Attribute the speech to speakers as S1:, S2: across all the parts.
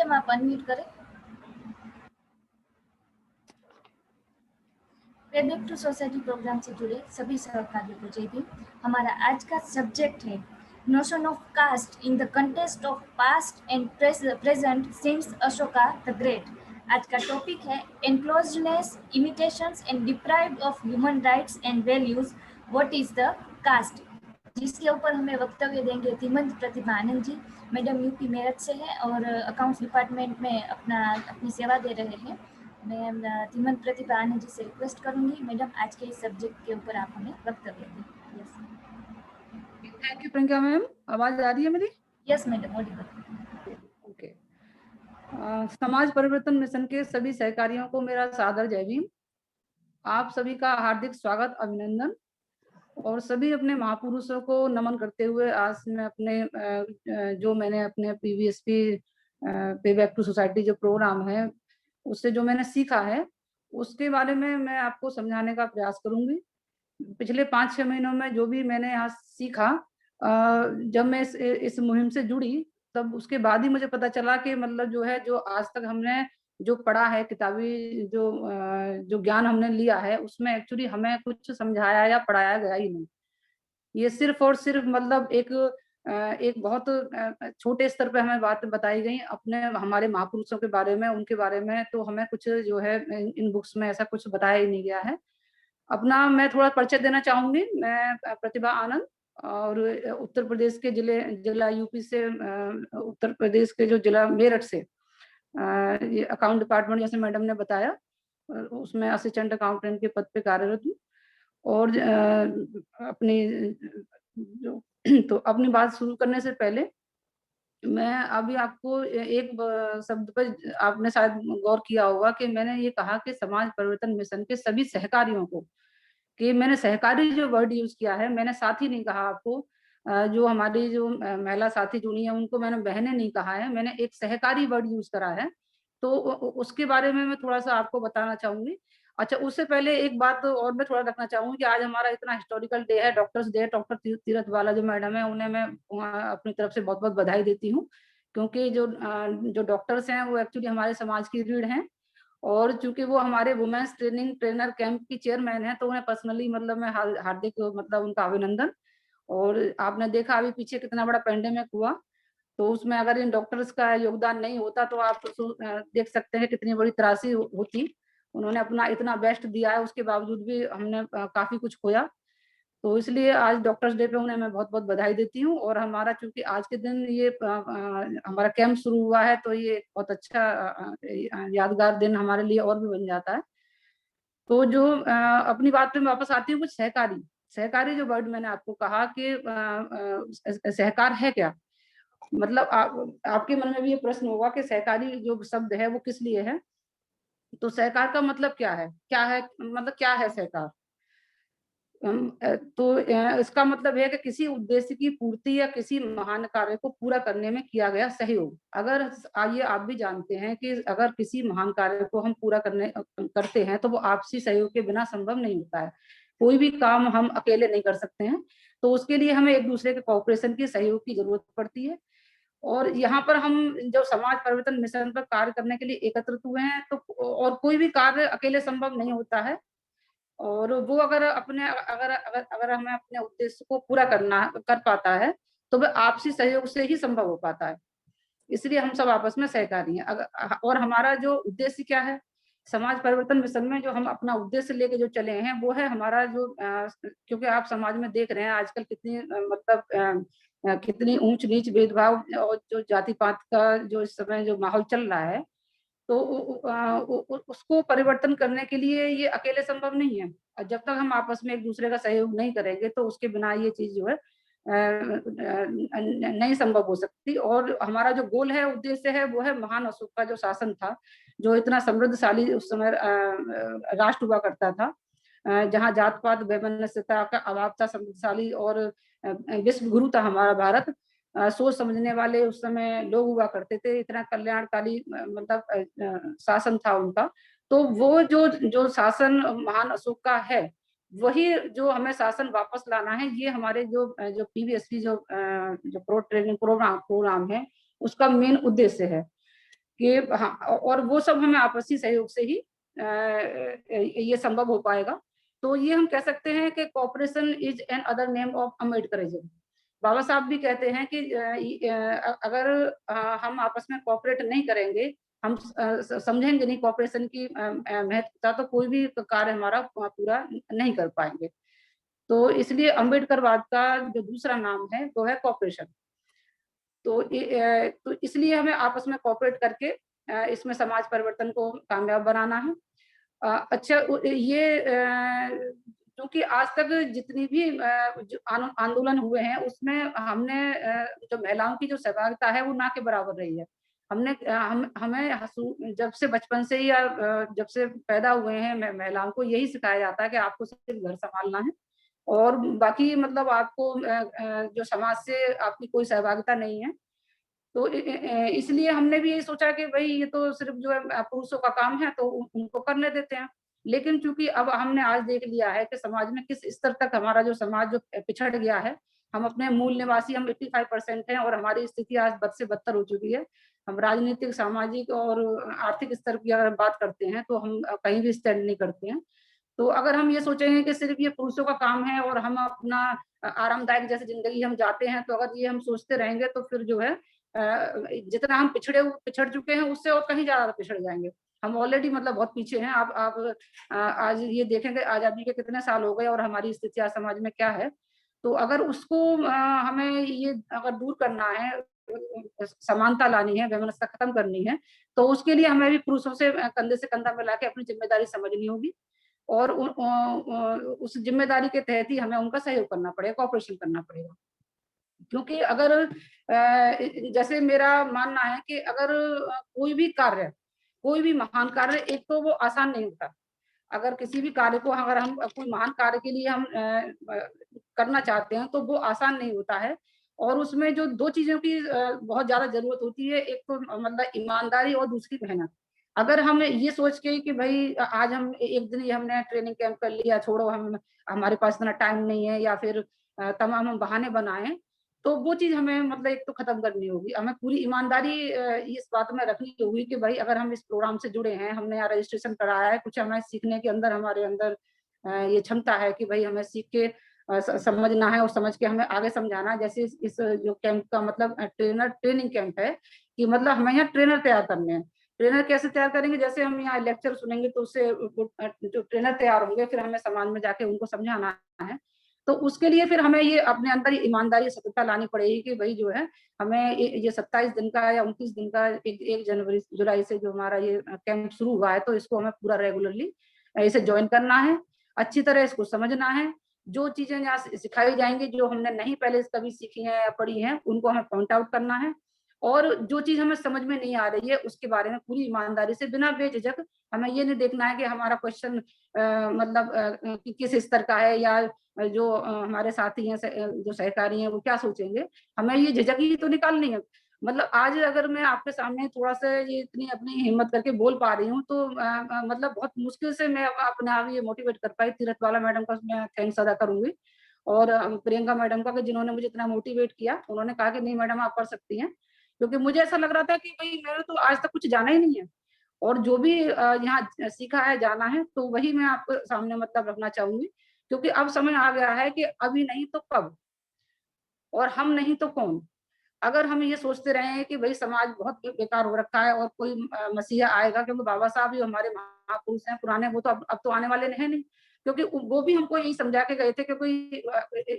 S1: आप अनम्यूट करें। Welcome to society programme से जुड़े सभी सहभागियों को जय भीम। हमारा आज का सब्जेक्ट है notion of caste in the context of past and present since Ashoka the great. आज का टॉपिक है enclosedness, imitations and deprived of human rights and values, what is the caste, जिसके ऊपर हमें वक्तव्य देंगे धीमंत प्रतिभा आनंद जी। मैडम यूपी मेरठ से हैं और अकाउंट्स डिपार्टमेंट में अपनी सेवा दे रहे हैं। मैं धीमंत प्रतिभा आनंद जी से रिक्वेस्ट करूंगी, मैडम आज के इस सब्जेक्ट के ऊपर आप हमें वक्तव्य दें। Yes
S2: thank you Priyanka ma'am. आवाज आ रही है मेरी?
S1: Yes madam, Audible.
S2: ओके। समाज परिवर्तन मिशन के सभी सहकारियों को मेरा सादर जय भीम। आप सभी का हार्दिक स्वागत, अभिनंदन और सभी अपने महापुरुषों को नमन करते हुए आज मैं अपने जो मैंने अपने पीवीएसपी पे बैक टू सोसाइटी जो प्रोग्राम है उससे जो मैंने सीखा है उसके बारे में मैं आपको समझाने का प्रयास करूंगी। पिछले 5-6 महीनों में जो भी मैंने यहाँ सीखा, जब मैं इस मुहिम से जुड़ी तब उसके बाद ही मुझे पता चला कि मतलब जो है जो आज तक हमने जो पढ़ा है किताबी जो ज्ञान हमने लिया है उसमें एक्चुअली हमें कुछ समझाया या पढ़ाया गया ही नहीं। ये सिर्फ और सिर्फ मतलब एक बहुत छोटे स्तर पे हमें बात बताई गई अपने हमारे महापुरुषों के बारे में, उनके बारे में तो हमें कुछ जो है इन बुक्स में ऐसा कुछ बताया ही नहीं गया है। अपना मैं थोड़ा परिचय देना चाहूंगी। मैं प्रतिभा आनंद और उत्तर प्रदेश के जिला यूपी से, उत्तर प्रदेश के जो जिला मेरठ से ये अकाउंट डिपार्टमेंट जैसे मैडम ने बताया उसमें असिस्टेंट अकाउंटेंट के पद पे कार्यरत हूँ। और अपनी जो तो अपनी बात शुरू करने से पहले मैं अभी आपको एक शब्द पर आपने शायद गौर किया होगा कि मैंने ये कहा कि समाज परिवर्तन मिशन के सभी सहकारियों को, कि मैंने सहकारी जो वर्ड यूज किया है, मैंने साथी नहीं कहा आपको। जो हमारी जो महिला साथी जुड़ी है उनको मैंने बहनें नहीं कहा है, मैंने एक सहकारी वर्ड यूज करा है। तो उसके बारे में मैं थोड़ा सा आपको बताना चाहूंगी। अच्छा, उससे पहले एक बात और मैं थोड़ा रखना चाहूंगी कि आज हमारा इतना हिस्टोरिकल डे है, डॉक्टर्स डे। डॉक्टर तीरथ बाला जो मैडम है उन्हें मैं अपनी तरफ से बहुत बहुत बधाई देती हूँ, क्योंकि जो डॉक्टर्स हैं वो एक्चुअली हमारे समाज की रीढ़ हैं। और चूंकि वो हमारे वुमेन्स ट्रेनिंग ट्रेनर कैंप की चेयरमैन है तो उन्हें पर्सनली मतलब मैं हार्दिक मतलब उनका अभिनंदन। और आपने देखा अभी पीछे कितना बड़ा पेंडेमिक हुआ, तो उसमें अगर इन डॉक्टर्स का योगदान नहीं होता तो आप देख सकते हैं कितनी बड़ी त्रासदी होती। उन्होंने अपना इतना बेस्ट दिया है, उसके बावजूद भी हमने काफी कुछ खोया। तो इसलिए आज डॉक्टर्स डे पे उन्हें मैं बहुत बहुत बधाई देती हूँ। और हमारा चूंकि आज के दिन ये हमारा कैंप शुरू हुआ है तो ये बहुत अच्छा यादगार दिन हमारे लिए और भी बन जाता है। तो जो अपनी बात पे मैं वापस आती हूँ, कुछ सहकारी सहकारी जो वर्ड मैंने आपको कहा कि सहकार है क्या, मतलब आपके मन में भी ये प्रश्न होगा कि सहकारी जो शब्द है वो किस लिए है। तो सहकार का मतलब क्या है मतलब क्या है सहकार। तो इसका मतलब है कि किसी उद्देश्य की पूर्ति या किसी महान कार्य को पूरा करने में किया गया सहयोग। अगर आइए आप भी जानते हैं कि अगर किसी महान कार्य को हम पूरा करते हैं तो वो आपसी सहयोग के बिना संभव नहीं होता है। कोई भी काम हम अकेले नहीं कर सकते हैं, तो उसके लिए हमें एक दूसरे के कोऑपरेशन की, सहयोग की जरूरत पड़ती है। और यहाँ पर हम जो समाज परिवर्तन मिशन पर कार्य करने के लिए एकत्रित हुए हैं, तो और कोई भी कार्य अकेले संभव नहीं होता है। और वो अगर अपने अगर अगर अगर हमें अपने उद्देश्य को पूरा करना कर पाता है तो वह आपसी सहयोग से ही संभव हो पाता है। इसलिए हम सब आपस में सहकारी हैं। और हमारा जो उद्देश्य क्या है समाज परिवर्तन मिशन में, जो हम अपना उद्देश्य लेके जो चले हैं वो है हमारा जो क्योंकि आप समाज में देख रहे हैं आजकल कितनी कितनी ऊंच नीच भेदभाव और जो जाति पात का जो इस समय जो माहौल चल रहा है, तो उसको परिवर्तन करने के लिए ये अकेले संभव नहीं है। और जब तक हम आपस में एक दूसरे का सहयोग नहीं करेंगे तो उसके बिना ये चीज जो है नहीं संभव हो सकती। और हमारा जो गोल है, उद्देश्य है, वो है महान अशोक का जो शासन था, जो इतना समृद्धशाली उस समय राष्ट्र हुआ करता था, जहाँ जात पात वैमनस्यता का अभाव था, समृद्धशाली और विश्व गुरु था हमारा भारत। सोच समझने वाले उस समय लोग हुआ करते थे, इतना कल्याणकारी मतलब शासन था उनका। तो वो जो शासन महान अशोक का है, वही जो हमें शासन वापस लाना है। ये हमारे जो पीवीएसपी जो प्रो ट्रेनिंग प्रोग्राम है उसका मेन उद्देश्य है कि हाँ, और वो सब हमें आपसी सहयोग से ही ये संभव हो पाएगा। तो ये हम कह सकते हैं कि cooperation is N other name of Ambedkarism. Baba Saheb भी कहते हैं कि अगर हम आपस में कॉपरेट नहीं करेंगे, हम समझेंगे नहीं कॉपरेशन की महत्वता, तो कोई भी कार्य हमारा पूरा नहीं कर पाएंगे। तो इसलिए अम्बेडकरवाद का जो दूसरा नाम है वो है कॉपरेशन। तो इसलिए हमें आपस में कॉपरेट करके इसमें समाज परिवर्तन को कामयाब बनाना है। अच्छा, ये क्योंकि आज तक जितनी भी जो आंदोलन हुए हैं उसमें हमने जो महिलाओं की जो सहभागिता है वो ना के बराबर रही है। हमने हमें जब से बचपन से ही या जब से पैदा हुए हैं महिलाओं को यही सिखाया जाता है कि आपको सिर्फ घर संभालना है, और बाकी मतलब आपको जो समाज से आपकी कोई सहभागिता नहीं है। तो इसलिए हमने भी यही सोचा कि भाई ये तो सिर्फ जो है पुरुषों का काम है, तो उनको करने देते हैं। लेकिन चूंकि अब हमने आज देख लिया है कि समाज में किस स्तर तक हमारा जो समाज जो पिछड़ गया है, हम अपने मूल निवासी हम 85% हैं और हमारी स्थिति आज बद से बदतर हो चुकी है। हम राजनीतिक, सामाजिक और आर्थिक स्तर की अगर बात करते हैं तो हम कहीं भी स्टैंड नहीं करते हैं। तो अगर हम ये सोचेंगे कि सिर्फ ये पुरुषों का काम है और हम अपना आरामदायक जैसे जिंदगी हम जाते हैं, तो अगर ये हम सोचते रहेंगे तो फिर जो है जितना हम पिछड़ चुके हैं उससे और कहीं ज्यादा पिछड़ जाएंगे। हम ऑलरेडी मतलब बहुत पीछे हैं। आप आज ये देखेंगे आजादी के कितने साल हो गए और हमारी स्थिति आज समाज में क्या है। तो अगर उसको हमें ये अगर दूर करना है, समानता लानी है, वैमनस्यता खत्म करनी है, तो उसके लिए हमें भी पुरुषों से कंधे से कंधा मिला के अपनी जिम्मेदारी समझनी होगी, और उस जिम्मेदारी के तहत ही हमें उनका सहयोग करना पड़ेगा, कॉपरेशन करना पड़ेगा। क्योंकि अगर जैसे मेरा मानना है कि अगर कोई भी महान कार्य, एक तो वो आसान नहीं होता। अगर किसी भी कार्य को अगर हम कोई महान कार्य के लिए हम करना चाहते हैं तो वो आसान नहीं होता है। और उसमें जो दो चीजों की बहुत ज्यादा जरूरत होती है, एक तो मतलब ईमानदारी और दूसरी मेहनत। अगर हम ये सोच के कि भाई आज हम एक दिन ही हमने ट्रेनिंग कैंप कर लिया, छोड़ो हम हमारे पास इतना टाइम नहीं है, या फिर तमाम हम बहाने बनाएं, तो वो चीज हमें मतलब एक तो खत्म करनी होगी। हमें पूरी ईमानदारी इस बात में रखनी होगी कि भाई अगर हम इस प्रोग्राम से जुड़े हैं, हमने यहाँ रजिस्ट्रेशन कराया है, कुछ हमें सीखने के अंदर हमारे अंदर ये क्षमता है कि भाई हमें सीख के समझना है और समझ के हमें आगे समझाना है। जैसे इस जो कैंप का मतलब ट्रेनिंग कैंप है, कि मतलब हमें यहाँ ट्रेनर तैयार करने हैं। ट्रेनर कैसे तैयार करेंगे? जैसे हम यहाँ लेक्चर सुनेंगे तो उससे जो ट्रेनर तैयार होंगे, फिर हमें समाज में जाके उनको समझाना है। तो उसके लिए फिर हमें ये अपने अंदर ईमानदारी, सत्यता लानी पड़ेगी कि भाई जो है हमें ये 27 दिन का या 29 दिन का 1 जनवरी जुलाई से जो हमारा ये कैंप शुरू हुआ है, तो इसको हमें पूरा रेगुलरली इसे ज्वाइन करना है, अच्छी तरह इसको समझना है। जो चीजें यहाँ सिखाई जाएंगी, जो हमने नहीं पहले कभी सीखी है या पढ़ी है, उनको हमें पॉइंट आउट करना है। और जो चीज हमें समझ में नहीं आ रही है उसके बारे में पूरी ईमानदारी से, बिना बेझिझक, हमें ये नहीं देखना है कि हमारा क्वेश्चन मतलब किस स्तर का है, या जो हमारे साथी हैं, जो सहकारी हैं, वो क्या सोचेंगे। हमें ये झिझक ही तो निकालनी है। मतलब आज अगर मैं आपके सामने थोड़ा सा ये इतनी अपनी हिम्मत करके बोल पा रही हूँ, तो मतलब बहुत मुश्किल से मैं अपने आप ये मोटिवेट कर पाई। तीरथवाला मैडम का मैं थैंक्स अदा करूंगी, और प्रियंका मैडम का, कि जिन्होंने मुझे इतना मोटिवेट किया। उन्होंने कहा कि नहीं मैडम, आप कर सकती हैं। क्योंकि मुझे ऐसा लग रहा था कि भाई मैंने तो आज तक कुछ जाना ही नहीं है, और जो भी यहाँ सीखा है, जाना है, तो वही मैं आपके सामने मतलब रखना चाहूंगी। क्योंकि अब समय आ गया है कि अभी नहीं तो कब, और हम नहीं तो कौन। अगर हम ये सोचते रहे हैं कि भाई समाज बहुत बेकार हो रखा है और कोई मसीहा आएगा, क्योंकि बाबा साहब ही हमारे महापुरुष हैं पुराने, वो तो अब तो आने वाले हैं नहीं। क्योंकि वो भी हमको यही समझा के गए थे कि कोई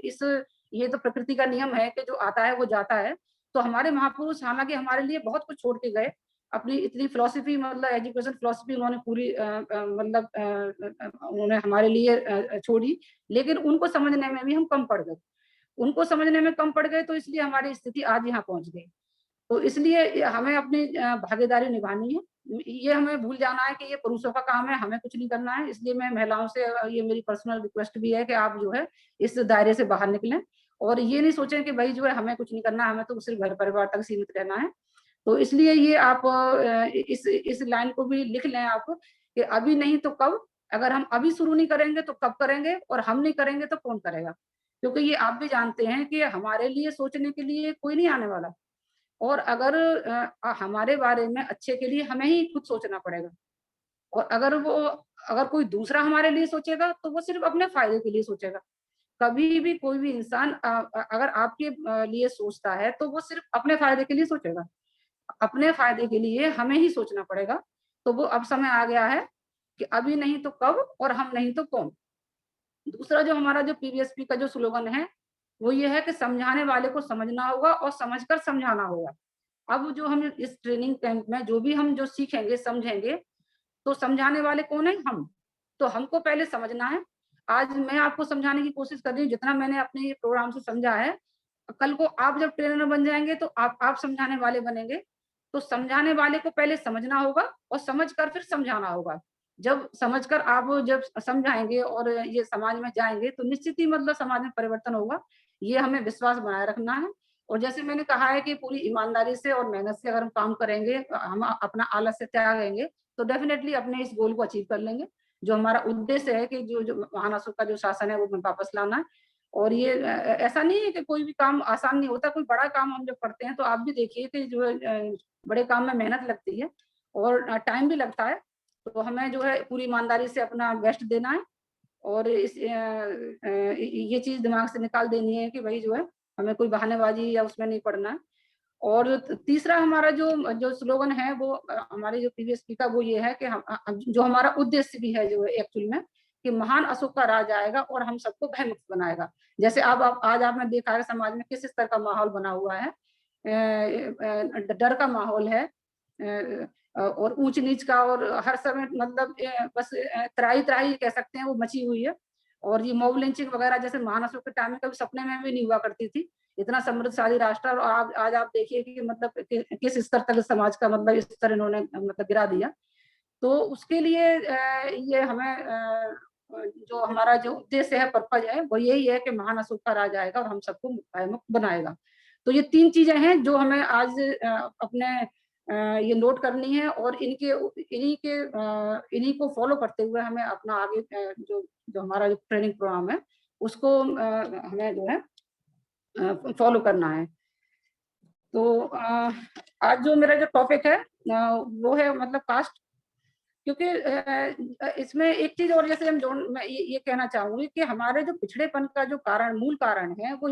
S2: इस ये तो प्रकृति का नियम है कि जो आता है वो जाता है। तो हमारे महापुरुष हालांकि हमारे लिए बहुत कुछ छोड़ के गए, अपनी इतनी फिलोसफी, मतलब एजुकेशन फिलोसफी उन्होंने पूरी मतलब उन्होंने हमारे लिए छोड़ी। लेकिन उनको समझने में भी हम कम पड़ गए, उनको समझने में कम पड़ गए, तो इसलिए हमारी स्थिति आज यहाँ पहुंच गई। तो इसलिए हमें अपनी भागीदारी निभानी है। ये हमें भूल जाना है कि ये पुरुषों का काम है, हमें कुछ नहीं करना है। इसलिए मैं महिलाओं से, ये मेरी पर्सनल रिक्वेस्ट भी है कि आप जो है इस दायरे से बाहर निकलें, और ये नहीं सोचें कि भाई जो है हमें कुछ नहीं करना, हमें तो सिर्फ घर परिवार तक सीमित रहना है। तो इसलिए ये आप इस लाइन को भी लिख लें आप, कि अभी नहीं तो कब। अगर हम अभी शुरू नहीं करेंगे तो कब करेंगे, और हम नहीं करेंगे तो कौन करेगा। क्योंकि ये आप भी जानते हैं कि हमारे लिए सोचने के लिए कोई नहीं आने वाला। और अगर हमारे बारे में अच्छे के लिए हमें ही खुद सोचना पड़ेगा। और अगर कोई दूसरा हमारे लिए सोचेगा तो वो सिर्फ अपने फायदे के लिए सोचेगा। कभी भी कोई भी इंसान अगर आपके लिए सोचता है तो वो सिर्फ अपने फायदे के लिए सोचेगा। अपने फायदे के लिए हमें ही सोचना पड़ेगा। तो वो अब समय आ गया है कि अभी नहीं तो कब और हम नहीं तो कौन। दूसरा जो हमारा जो पीवीएसपी का जो स्लोगन है वो ये है कि समझाने वाले को समझना होगा और समझकर समझाना होगा। अब जो हम इस ट्रेनिंग कैंप में जो भी हम जो सीखेंगे समझेंगे, तो समझाने वाले कौन है? हम। तो हमको पहले समझना है। आज मैं आपको समझाने की कोशिश कर रही हूँ, जितना मैंने अपने प्रोग्राम से समझा है। कल को आप जब ट्रेनर बन जाएंगे तो आप समझाने वाले बनेंगे। तो समझाने वाले को पहले समझना होगा और समझकर फिर समझाना होगा। जब समझकर आप जब समझाएंगे और ये समाज में जाएंगे तो निश्चित ही मतलब समाज में परिवर्तन होगा। ये हमें विश्वास बनाए रखना है। और जैसे मैंने कहा है कि पूरी ईमानदारी से और मेहनत से अगर हम काम करेंगे, हम अपना आलस्य त्यागेंगे, तो डेफिनेटली अपने इस गोल को अचीव कर लेंगे। जो हमारा उद्देश्य है कि जो महान अशोक का जो शासन है वो वापस लाना है। और ये ऐसा नहीं है कि कोई भी काम आसान नहीं होता। कोई बड़ा काम हम जब करते हैं तो आप भी देखिए कि जो बड़े काम में मेहनत लगती है और टाइम भी लगता है। तो हमें जो है पूरी ईमानदारी से अपना बेस्ट देना है। और ये चीज दिमाग से निकाल देनी है कि भाई जो है हमें कोई बहानेबाजी या उसमें नहीं पड़ना है। और तीसरा हमारा जो जो स्लोगन है वो हमारे जो पीवीएसपी का वो ये है कि जो हमारा उद्देश्य भी है जो एक्चुअल में कि महान अशोक का राज आएगा और हम सबको भयमुक्त बनाएगा। जैसे अब आज आपने देखा है समाज में किस स्तर का माहौल बना हुआ है। डर का माहौल है और ऊंच नीच का, और हर समय मतलब बस त्राही त्राही कह सकते हैं वो मची हुई है। और ये मॉब लिंचिंग वगैरह जैसे महान अशोक के टाइम में कभी सपने में भी नहीं हुआ करती थी। इतना समृद्धशाली राष्ट्र, और आज आप देखिए कि मतलब किस स्तर तक समाज का मतलब स्तर इन्होंने मतलब गिरा दिया। तो उसके लिए ये हमें जो हमारा जो उद्देश्य है, पर्पज है, वो यही है कि महान अशोक का राज आएगा और हम सबको मुक्त बनाएगा। तो ये 3 चीजें हैं जो हमें आज अपने ये नोट करनी है। और इन्हीं को फॉलो करते हुए हमें अपना आगे जो जो हमारा जो ट्रेनिंग प्रोग्राम है उसको हमें जो है फॉलो करना है। तो आज जो मेरा जो टॉपिक है वो है मतलब कास्ट। क्योंकि इसमें एक चीज और जैसे मैं ये कहना चाहूंगी कि हमारे जो पिछड़ेपन का जो मूल कारण है वो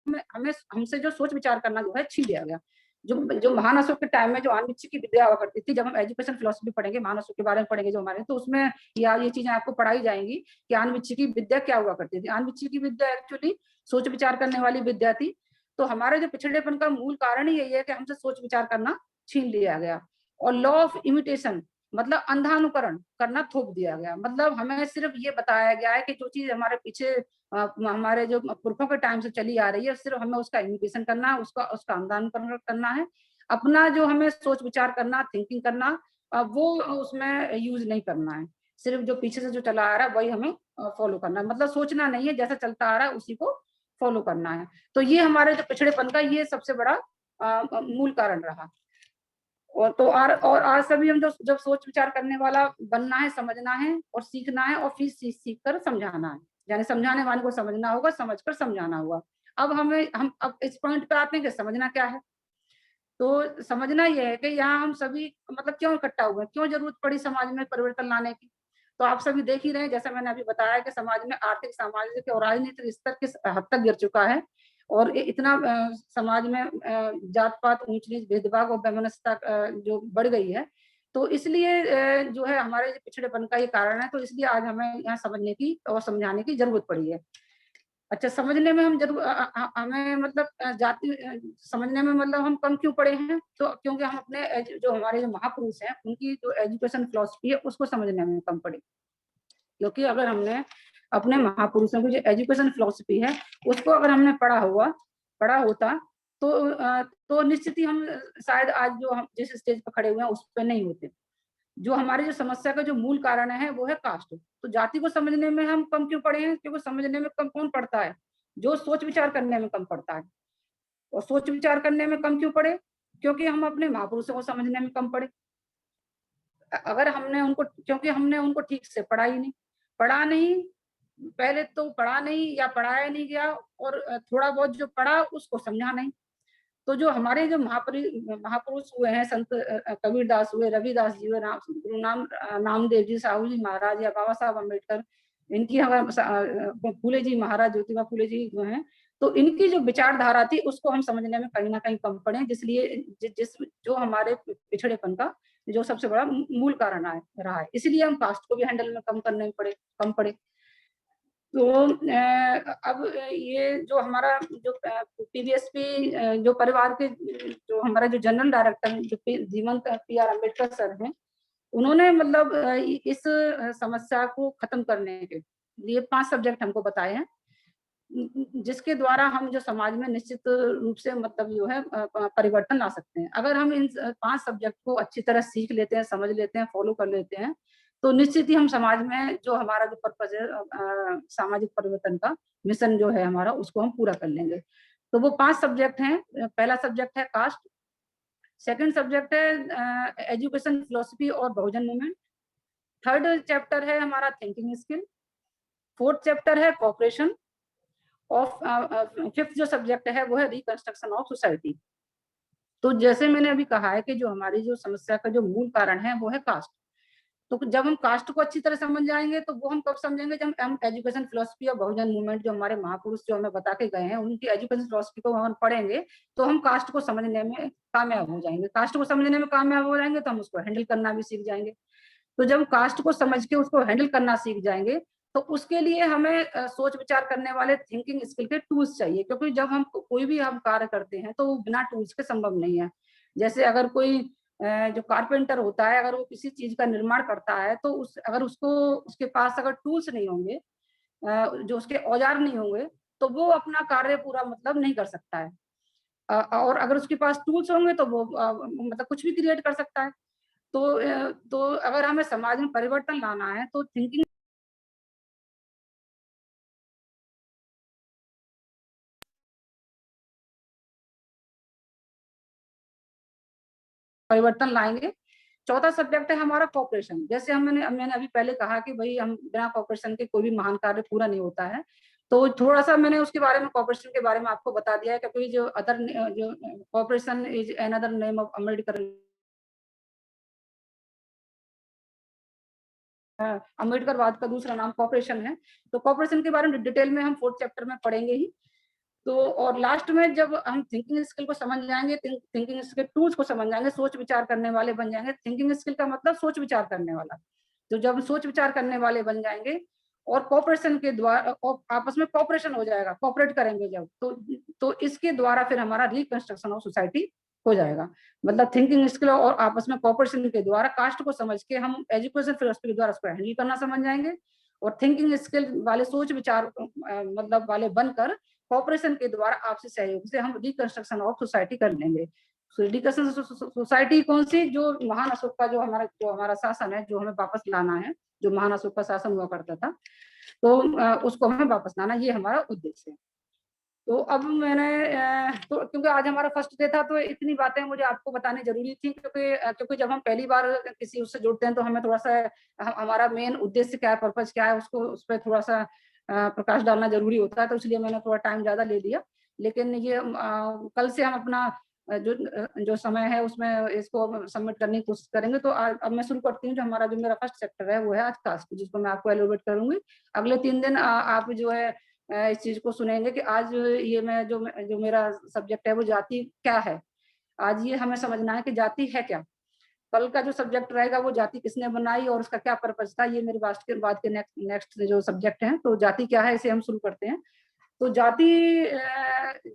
S2: हमें हमसे जो सोच विचार करना जो है छीन लिया गया। जो महान अशोक के टाइम में जो आनविच्छ की विद्या हुआ करती थी, जब हम एजुकेशन फिलोसफी पढ़ेंगे, महान अशोक के बारे में पढ़ेंगे जो हमारे, तो उसमें ये चीजें आपको पढ़ाई जाएंगी कि आनविच्छ की विद्या क्या हुआ करती थी। आनविच्छ की विद्या एक्चुअली सोच विचार करने वाली विद्या थी। तो हमारे जो पिछड़ेपन का मूल कारण ही यही है कि हमसे सोच विचार करना छीन लिया गया। और लॉ ऑफ इमिटेशन मतलब अंधानुकरण करना थोप दिया गया। मतलब हमें सिर्फ ये बताया गया है कि जो चीज हमारे पीछे हमारे जो पुरखों के टाइम से चली आ रही है सिर्फ हमें उसका इमिटेशन करना है, उसका अनुदान करना है। अपना जो हमें सोच विचार करना, थिंकिंग करना, वो उसमें यूज नहीं करना है। सिर्फ जो पीछे से जो चला आ रहा है वही हमें फॉलो करना है। मतलब सोचना नहीं है, जैसा चलता आ रहा है उसी को फॉलो करना है। तो ये हमारे जो पिछड़ेपन का ये सबसे बड़ा मूल कारण रहा। और आज सभी हम जो जब सोच विचार करने वाला बनना है, समझना है और सीखना है, और फिर सीख कर समझाना है। यानी समझाने वाले को समझना होगा, समझकर समझाना होगा। अब हम अब इस पॉइंट पे आते हैं कि समझना क्या है। तो समझना यह है कि यहाँ हम सभी मतलब क्यों इकट्ठा हुए, क्यों जरूरत पड़ी समाज में परिवर्तन लाने की। तो आप सभी देख ही रहे हैं, जैसा मैंने अभी बताया कि समाज में आर्थिक, सामाजिक और राजनीतिक स्तर किस हद तक गिर चुका है। और इतना समाज में जात पात, ऊंच नीच, भेदभाव और वैमनस्यता जो बढ़ गई है। तो इसलिए जो है हमारे पिछड़ेपन का ये कारण है। तो इसलिए आज हमें यहाँ समझने की और समझाने की जरूरत पड़ी है। अच्छा, समझने में हम जरूर हमें मतलब जाति समझने में मतलब हम कम क्यों पड़े हैं? तो क्योंकि हम अपने जो हमारे जो महापुरुष हैं उनकी जो एजुकेशन फिलोसफी है उसको समझने में कम पड़े। क्योंकि अगर हमने अपने महापुरुषों की जो एजुकेशन फिलोसफी है उसको अगर हमने पढ़ा होता तो निश्चित ही हम शायद आज जो हम जिस स्टेज पर खड़े हुए हैं उस पर नहीं होते। जो हमारी जो समस्या का जो मूल कारण है वो है कास्ट। तो जाति को समझने में हम कम क्यों पड़े हैं? क्योंकि समझने में कम कौन पड़ता है? जो सोच विचार करने में कम पड़ता है। और सोच विचार करने में कम क्यों पड़े? क्योंकि हम अपने महापुरुषों को समझने में कम पड़े। अगर क्योंकि हमने उनको ठीक से पढ़ा नहीं, पहले तो पढ़ा नहीं या पढ़ाया नहीं गया, और थोड़ा बहुत जो पढ़ा उसको समझा नहीं। तो जो हमारे जो महापुरुष हुए हैं, संत कबीरदास हुए, रविदास जी हुए, गुरु नामदेव जी, साहू जी महाराज या बाबा साहब अम्बेडकर, इनकी हमारे फूले जी महाराज, ज्योतिबा फूले जी जो हैं, तो इनकी जो विचारधारा थी उसको हम समझने में कहीं ना कहीं कम पड़े, जिसलिए जिस जो हमारे पिछड़ेपन का जो सबसे बड़ा मूल कारण रहा है, इसलिए हम कास्ट को भी हैंडल में कम पड़े। तो अब ये जो हमारा जो पीवीएसपी जो परिवार के जो हमारा जो जनरल डायरेक्टर जो जीवन PR अम्बेडकर सर हैं, उन्होंने मतलब इस समस्या को खत्म करने के लिए 5 सब्जेक्ट हमको बताए हैं, जिसके द्वारा हम जो समाज में निश्चित रूप से मतलब जो है परिवर्तन ला सकते हैं। अगर हम इन 5 सब्जेक्ट को अच्छी तरह सीख लेते हैं, समझ लेते हैं, फॉलो कर लेते हैं, तो निश्चित ही हम समाज में जो हमारा जो पर्पज है सामाजिक परिवर्तन का मिशन जो है हमारा, उसको हम पूरा कर लेंगे। तो वो 5 सब्जेक्ट हैं। पहला सब्जेक्ट है कास्ट, सेकंड सब्जेक्ट है एजुकेशन फिलोसफी और बहुजन मूवमेंट, थर्ड चैप्टर है हमारा थिंकिंग स्किल, फोर्थ चैप्टर है कॉपरेशन, और फिफ्थ जो सब्जेक्ट है वो है रिकंस्ट्रक्शन ऑफ सोसाइटी। तो जैसे मैंने अभी कहा है कि जो हमारी जो समस्या का जो मूल कारण है वो है कास्ट। तो जब हम कास्ट को अच्छी तरह समझ जाएंगे तो वो हम कब समझेंगे, जब हम एजुकेशन फिलोसफी और बहुजन मूवमेंट जो हमारे महापुरुष जो हमें बता के गए हैं उनकी एजुकेशन फिलोसफी को हम पढ़ेंगे, तो हम कास्ट को समझने में कामयाब हो जाएंगे। कास्ट को समझने में कामयाब हो जाएंगे तो हम उसको हैंडल करना भी सीख जाएंगे। तो जब कास्ट को समझ के उसको हैंडल करना सीख जाएंगे तो उसके लिए हमें सोच विचार करने वाले थिंकिंग स्किल के टूल्स चाहिए, क्योंकि जब हम कोई भी हम कार्य करते हैं तो वो बिना टूल्स के संभव नहीं है। जैसे अगर कोई जो कारपेंटर होता है, अगर वो किसी चीज का निर्माण करता है तो अगर उसके पास अगर टूल्स नहीं होंगे, जो उसके औजार नहीं होंगे, तो वो अपना कार्य पूरा मतलब नहीं कर सकता है। और अगर उसके पास टूल्स होंगे तो वो मतलब कुछ भी क्रिएट कर सकता है। तो अगर हमें समाज में परिवर्तन लाना है तो थिंकिंग परिवर्तन लाएंगे। चौथा सब्जेक्ट है हमारा कॉपरेशन। जैसे मैंने अभी पहले कहा कि भाई हम बिना कॉपरेशन के कोई भी महान कार्य पूरा नहीं होता है, तो थोड़ा सा मैंने उसके बारे में कॉपरेशन के बारे में आपको बता दिया है, क्योंकि जो cooperation is another name of Ambedkar, अम्बेडकरवाद का दूसरा नाम कॉपरेशन है। तो कॉपरेशन के बारे में डिटेल में हम 4th चैप्टर में पढ़ेंगे ही। तो और लास्ट में जब हम थिंकिंग स्किल को समझ जाएंगे, थिंकिंग स्किल टूल्स को समझ जाएंगे, सोच विचार करने वाले बन जाएंगे। थिंकिंग स्किल का मतलब सोच विचार करने वाला। तो जब हम सोच विचार करने वाले बन जाएंगे और कॉपरेशन के द्वारा आपस में कॉपरेशन हो जाएगा, कॉपरेट करेंगे जब, तो इसके द्वारा फिर हमारा रिकंस्ट्रक्शन ऑफ सोसाइटी हो जाएगा। मतलब थिंकिंग स्किल और आपस में कॉपरेशन के द्वारा कास्ट को समझ के हम एजुकेशन फिलोसफी के द्वारा उसको हैंडल करना समझ जाएंगे, और थिंकिंग स्किल वाले सोच विचार मतलब वाले बनकर कॉपरेशन के द्वारा आपसी सहयोग से हम रिकंस्ट्रक्शन ऑफ सोसाइटी कर लेंगे। रिकंस्ट्रक्शन सोसाइटी कौन सी, जो महान अशोक का जो हमारा शासन है, जो हमें वापस लाना है, जो महान अशोक का शासन हुआ करता था, तो उसको हमें वापस लाना, ये हमारा उद्देश्य है। तो अब मैंने तो क्योंकि आज हमारा फर्स्ट डे था तो इतनी बातें मुझे आपको बतानी जरूरी थी, क्योंकि जब हम पहली बार किसी उससे जुड़ते हैं तो हमें थोड़ा सा हमारा मेन उद्देश्य क्या है, पर्पज क्या है, उसको उस पर थोड़ा सा प्रकाश डालना जरूरी होता है। तो इसलिए मैंने थोड़ा टाइम ज्यादा ले लिया, लेकिन ये कल से हम अपना जो समय है उसमें इसको सबमिट करने की कोशिश करेंगे। तो अब मैं शुरू करती हूँ। जो मेरा फर्स्ट चैप्टर है वो है आज कास्ट, जिसको मैं आपको एलोबरेट करूंगी। अगले 3 दिन आप जो है इस चीज को सुनेंगे कि आज ये मैं जो मेरा सब्जेक्ट है वो जाति क्या है। आज ये हमें समझना है कि जाति है क्या। कल का जो सब्जेक्ट रहेगा वो जाति किसने बनाई और उसका क्या पर्पज था, ये मेरे बाद के नेक्स्ट जो सब्जेक्ट है। तो जाति क्या है, इसे हम शुरू करते हैं। तो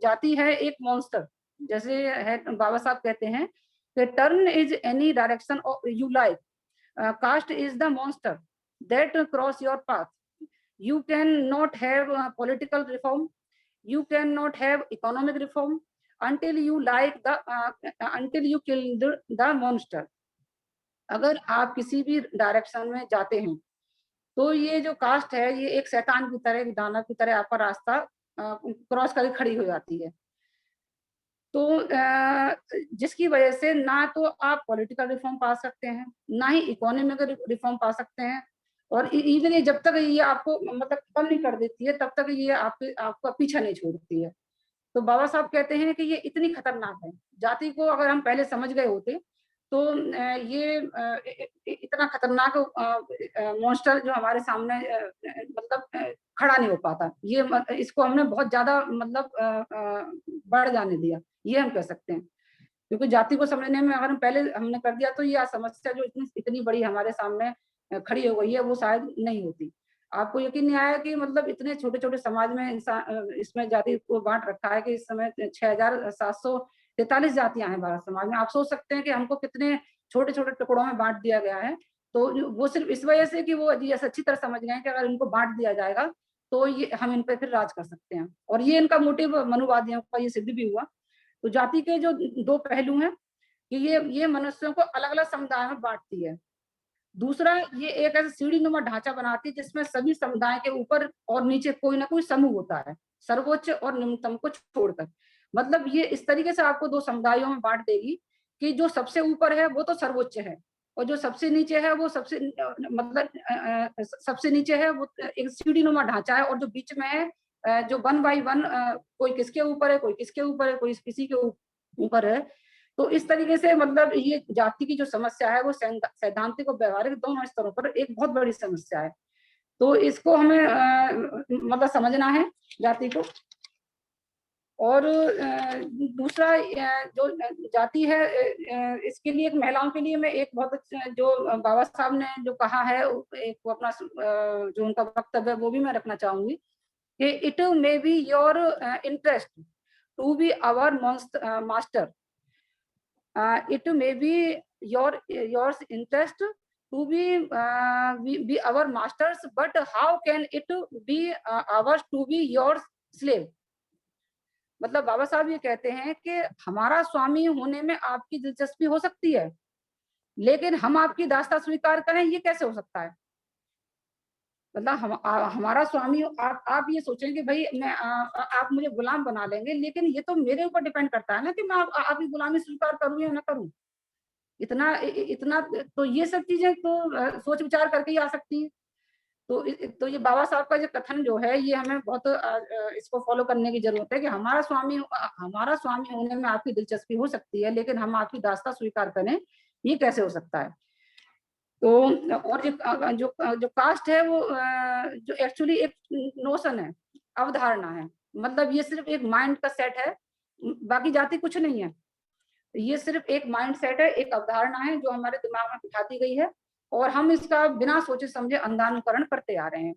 S2: जाति है एक मॉन्स्टर। जैसे है बाबा साहब कहते हैं कि turn is any direction you like, caste is the monster that cross your path. You cannot have political reform, you cannot have economic reform until you kill the monster. अगर आप किसी भी डायरेक्शन में जाते हैं तो ये जो कास्ट है ये एक शैतान की तरह, एक दानव की तरह आपका रास्ता क्रॉस करके खड़ी हो जाती है। तो जिसकी वजह से ना तो आप पॉलिटिकल रिफॉर्म पा सकते हैं, ना ही इकोनॉमिक रिफॉर्म पा सकते हैं, और इवन ये जब तक ये आपको मतलब कम नहीं कर देती है तब तक ये आपका पीछा नहीं छोड़ती है। तो बाबा साहब कहते हैं कि ये इतनी खतरनाक है, जाति को अगर हम पहले समझ गए होते तो ये इतना खतरनाक मॉन्स्टर जो हमारे सामने मतलब खड़ा नहीं हो पाता। ये इसको हमने बहुत ज्यादा मतलब बढ़ जाने दिया, ये हम कह सकते हैं। क्योंकि जाति को समझने में अगर हम पहले हमने कर दिया तो ये समस्या जो इतनी इतनी बड़ी हमारे सामने खड़ी हो गई है वो शायद नहीं होती। आपको यकीन नहीं आया कि मतलब इतने छोटे छोटे समाज में इंसान इसमें जाति को बांट रखा है कि इस समय 6,743 जातियां हैं भारत समाज में। आप सोच सकते हैं कि हमको कितने छोटे छोटे टुकड़ों में बांट दिया गया है। तो वो सिर्फ इस वजह से कि वो ये अच्छी तरह समझ गए कि अगर इनको बांट दिया जाएगा तो ये हम इन पर फिर राज कर सकते हैं, और ये इनका मोटिव मनुवादियों का ये सिद्ध भी हुआ। तो जाति के जो दो पहलू हैं कि ये मनुष्यों को अलग अलग समुदाय में बांटती है। दूसरा, ये एक ऐसा सीढ़ी नुमा ढांचा बनाती है जिसमें सभी समुदाय के ऊपर और नीचे कोई ना कोई समूह होता है, सर्वोच्च और निम्नतम को छोड़कर। मतलब ये इस तरीके से आपको दो समुदायों में बांट देगी कि जो सबसे ऊपर है वो तो सर्वोच्च है, और जो सबसे नीचे है वो मतलब सबसे नीचे है वो एक सीढ़ी नुमा ढांचा है, और जो बीच में है जो 1 बाई 1 कोई किसके ऊपर है, कोई किसके ऊपर है, कोई किसी के ऊपर है। तो इस तरीके से मतलब ये जाति की जो समस्या है वो सैद्धांतिक और व्यवहारिक दोनों स्तरों पर एक बहुत बड़ी समस्या है। तो इसको हमें मतलब समझना है जाति को। और दूसरा जो जाति है इसके लिए एक महिलाओं के लिए मैं एक बहुत जो बाबा साहब ने जो कहा है एक वो अपना जो उनका वक्तव्य है वो भी मैं रखना चाहूंगी कि it may be your interest to be our master, it may be your interest to be our masters, but how can it be ours to be your slave। मतलब बाबा साहब ये कहते हैं कि हमारा स्वामी होने में आपकी दिलचस्पी हो सकती है, लेकिन हम आपकी दास्ता स्वीकार करें ये कैसे हो सकता है। मतलब हमारा स्वामी आप ये सोचें कि भाई मैं आप मुझे गुलाम बना लेंगे, लेकिन ये तो मेरे ऊपर डिपेंड करता है ना कि मैं आपकी गुलामी स्वीकार करूं या ना करूं। इतना इतना तो ये सब चीजें तो सोच विचार करके ही आ सकती हैं। तो ये बाबा साहब का जो कथन जो है ये हमें बहुत इसको फॉलो करने की जरूरत है कि हमारा स्वामी होने में आपकी दिलचस्पी हो सकती है, लेकिन हम आपकी दास्ता स्वीकार करें ये कैसे हो सकता है। तो और जो कास्ट है वो जो एक्चुअली एक नोशन है, अवधारणा है। मतलब ये सिर्फ एक माइंड का सेट है, बाकी जाति कुछ नहीं है। ये सिर्फ एक माइंड सेट है, एक अवधारणा है जो हमारे दिमाग में बिठा दी गई है, और हम इसका बिना सोचे समझे अंधानुकरण करते आ रहे हैं।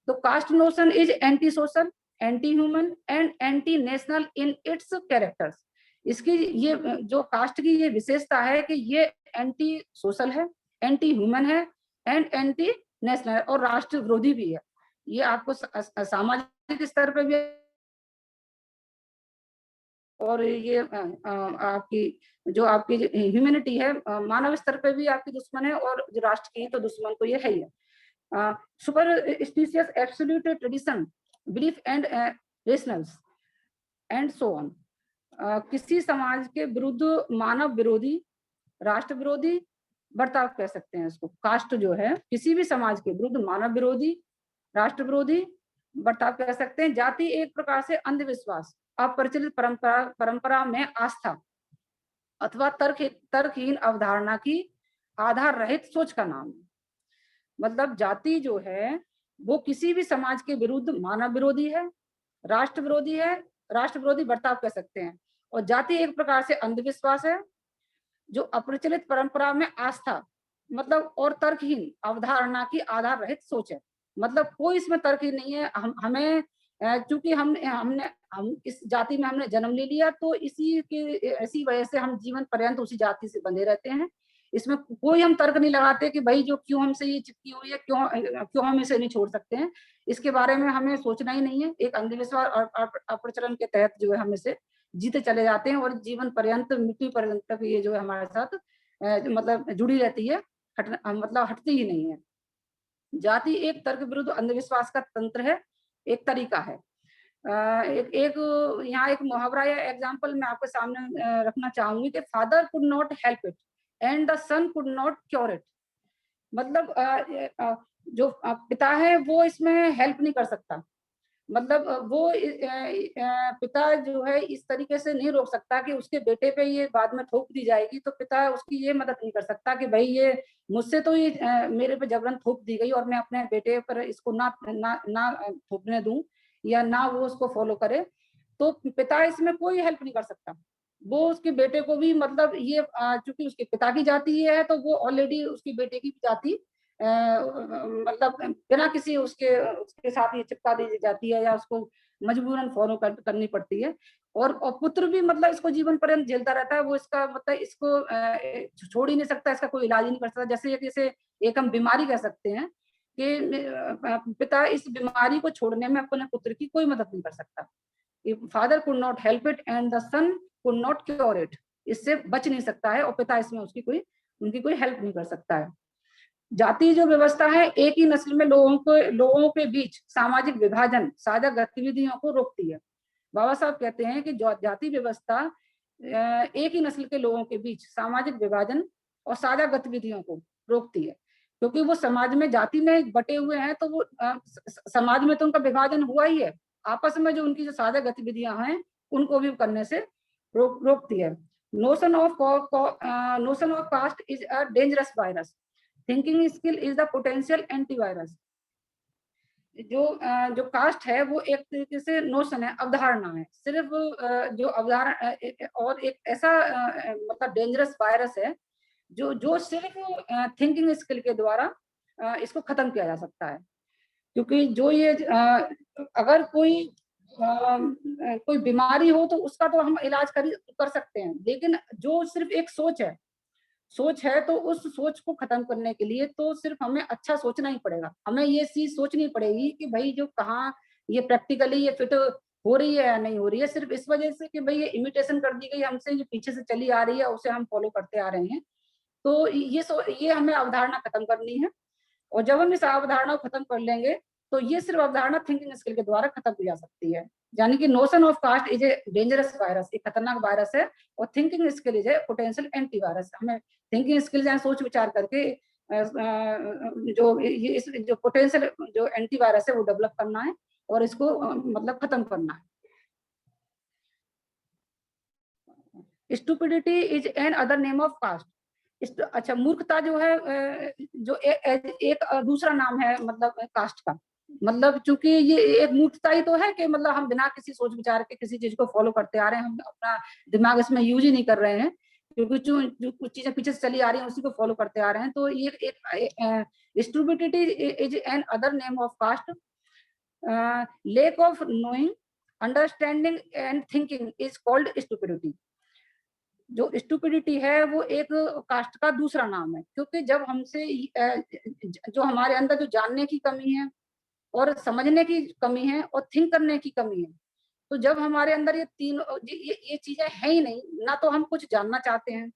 S2: तो caste notion is anti social, anti human and anti national in its characters. इसकी ये जो कास्ट की ये विशेषता है कि ये एंटी सोशल है, एंटी ह्यूमन है एंड एंटी नेशनल है, और राष्ट्र विरोधी भी है। ये आपको सामाजिक स्तर पर भी, और ये आपकी जो आपकी ह्यूमैनिटी है मानव स्तर पे भी आपकी दुश्मन है, और जो राष्ट्र की तो दुश्मन तो ये है ही है। Superstitious absolute tradition belief and rationals and so on. किसी समाज के विरुद्ध मानव विरोधी, राष्ट्र विरोधी बर्ताव कह सकते हैं इसको। कास्ट जो है किसी भी समाज के विरुद्ध मानव विरोधी, राष्ट्र विरोधी बर्ताव कह सकते हैं। जाति एक प्रकार से अंधविश्वास, अपरिचित परंपरा में आस्था अथवा तर्कहीन अवधारणा की आधार रहित सोच का नाम है। मतलब जाति जो है वो किसी भी समाज के विरुद्ध मानव विरोधी है, राष्ट्र विरोधी है, राष्ट्र विरोधी बर्ताव कह सकते हैं। और जाति एक प्रकार से अंधविश्वास है जो अप्रचलित परंपरा में आस्था मतलब और तर्कहीन अवधारणा की आधार रहित सोच है। मतलब कोई इसमें तर्क ही नहीं है। हमें चूंकि हम इस जाति में हमने जन्म ले लिया, तो इसी वजह से हम जीवन पर्यंत उसी जाति से बंधे रहते हैं। इसमें कोई हम तर्क नहीं लगाते कि भाई जो क्यों हमसे ये चिपकी हुई है, क्यों हम इसे नहीं छोड़ सकते हैं। इसके बारे में हमें सोचना ही नहीं है। एक अंधविश्वास और अप्रचलन के तहत जो है हम इसे जीते चले जाते हैं, और जीवन पर्यंत मृत्यु पर्यंत तक ये जो है हमारे साथ मतलब जुड़ी रहती है, मतलब हटती ही नहीं है। जाति एक तर्क विरुद्ध अंधविश्वास का तंत्र है, एक तरीका है। एक यहाँ एक मुहावरा या एग्जाम्पल मैं आपके सामने रखना चाहूंगी कि father could not help it and the son could not cure it. मतलब जो पिता है वो इसमें हेल्प नहीं कर सकता, मतलब वो पिता जो है इस तरीके से नहीं रोक सकता कि उसके बेटे पे ये बाद में थोप दी जाएगी, तो पिता उसकी ये मदद नहीं कर सकता कि भाई ये मुझसे तो ये मेरे पे जबरन थोप दी गई और मैं अपने बेटे पर इसको ना थोपने दूं या ना वो उसको फॉलो करे, तो पिता इसमें कोई हेल्प नहीं कर सकता। वो उसके बेटे को भी मतलब ये चूंकि उसके पिता की जाति ये है, तो वो ऑलरेडी उसके बेटे की जाति मतलब बिना किसी उसके उसके साथ ये चिपका दी जाती है या उसको मजबूरन फॉलो करनी पड़ती है। और पुत्र भी मतलब इसको जीवन पर्यंत झेलता रहता है, वो इसका मतलब इसको छोड़ ही नहीं सकता, इसका कोई इलाज ही नहीं कर सकता। जैसे एक हम बीमारी कह सकते हैं कि पिता इस बीमारी को छोड़ने में अपने पुत्र की कोई मदद नहीं कर सकता। Father could not help it and the son could not cure it, इससे बच नहीं सकता है और पिता इसमें उनकी कोई हेल्प नहीं कर सकता है। जाति जो व्यवस्था है एक ही नस्ल में लोगों के बीच सामाजिक विभाजन, साझा गतिविधियों को रोकती है। बाबा साहब कहते हैं कि जाति व्यवस्था एक ही नस्ल के लोगों के बीच सामाजिक विभाजन और साझा गतिविधियों को रोकती है, क्योंकि वो समाज में जाति में बटे हुए हैं, तो वो समाज में तो उनका विभाजन हुआ ही है, आपस में जो उनकी जो साझा गतिविधियां हैं उनको भी करने से रोकती है। Notion of caste is a dangerous virus, thinking skill is the potential antivirus. जो कास्ट है वो एक तरीके से नोशन है, अवधारणा है, सिर्फ जो अवधारणा और एक ऐसा मतलब डेंजरस वायरस है जो सिर्फ थिंकिंग स्किल के द्वारा इसको खत्म किया जा सकता है। क्योंकि जो ये अगर कोई बीमारी हो तो उसका तो हम इलाज कर सकते हैं, लेकिन जो सिर्फ एक सोच है तो उस सोच को खत्म करने के लिए तो सिर्फ हमें अच्छा सोचना ही पड़ेगा। हमें ये चीज सोचनी पड़ेगी कि भाई जो कहाँ ये प्रैक्टिकली ये फिट हो रही है या नहीं हो रही है, सिर्फ इस वजह से कि भाई ये इमिटेशन कर दी गई हमसे, जो पीछे से चली आ रही है उसे हम फॉलो करते आ रहे हैं। तो ये हमें अवधारणा खत्म करनी है, और जब हम इस अवधारणा को खत्म कर लेंगे तो ये सिर्फ अवधारणा थिंकिंग स्किल के द्वारा खत्म की जा सकती है। यानी कि notion of caste is a dangerous virus, एक खतरनाक वायरस है, और thinking skill is a potential antivirus. हमें थिंकिंग स्किल या सोच विचार करके जो पोटेंशियल जो एंटीवायरस है वो डेवलप करना है और इसको मतलब खत्म करना है। Stupidity is N other name of caste. अच्छा, मूर्खता जो है जो एक दूसरा नाम है मतलब कास्ट का। मतलब चूंकि ये एक मूर्खता ही तो है कि मतलब हम बिना किसी सोच विचार के किसी चीज को फॉलो करते आ रहे हैं, हम अपना दिमाग इसमें यूज ही नहीं कर रहे हैं, क्योंकि जो कुछ चीजें पीछे से चली आ रही हैं उसी को फॉलो करते आ रहे हैं। तो ये एक stupidity is N other name of caste. Lack of knowing, understanding and thinking is called stupidity. जो स्टुपिडिटी है वो एक कास्ट का दूसरा नाम है, क्योंकि जब हमसे जो हमारे अंदर जो जानने की कमी है और समझने की कमी है और थिंक करने की कमी है, तो जब हमारे अंदर ये तीन ये चीजें हैं ही नहीं, ना तो हम कुछ जानना चाहते हैं,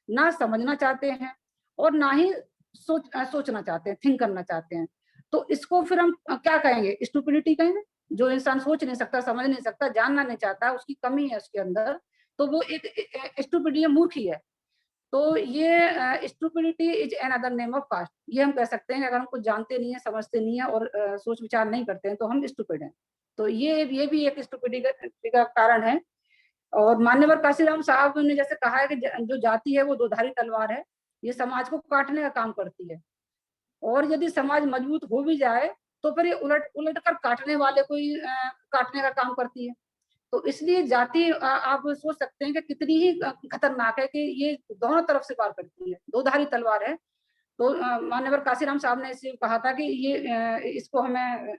S2: ना समझना चाहते हैं, और ना ही सोचना चाहते हैं, थिंक करना चाहते हैं, तो इसको फिर हम क्या कहेंगे? स्टुपिडिटी कहेंगे। जो इंसान सोच नहीं सकता, समझ नहीं सकता, जानना नहीं चाहता, उसकी कमी है उसके अंदर, तो वो एक स्टुपिड, मूर्ख ही है। तो ये stupidity is N other name of caste. ये हम कह सकते हैं कि अगर हम कुछ जानते नहीं है, समझते नहीं है और सोच विचार नहीं करते हैं तो हम स्टुपिड हैं। तो ये भी एक स्टुपिडिटी का कारण है। और मान्यवर काशीराम साहब ने जैसे कहा है कि जो जाति है वो दोधारी तलवार है, ये समाज को काटने का काम करती है, और यदि समाज मजबूत हो भी जाए तो फिर ये उलट उलट कर काटने वाले को ही काटने का काम करती है। तो इसलिए जाति आप सोच सकते हैं कि कितनी ही खतरनाक है कि ये दोनों तरफ से वार करती है, दो धारी तलवार है। तो मान्यवर काशीराम साहब ने इसे कहा था कि ये इसको हमें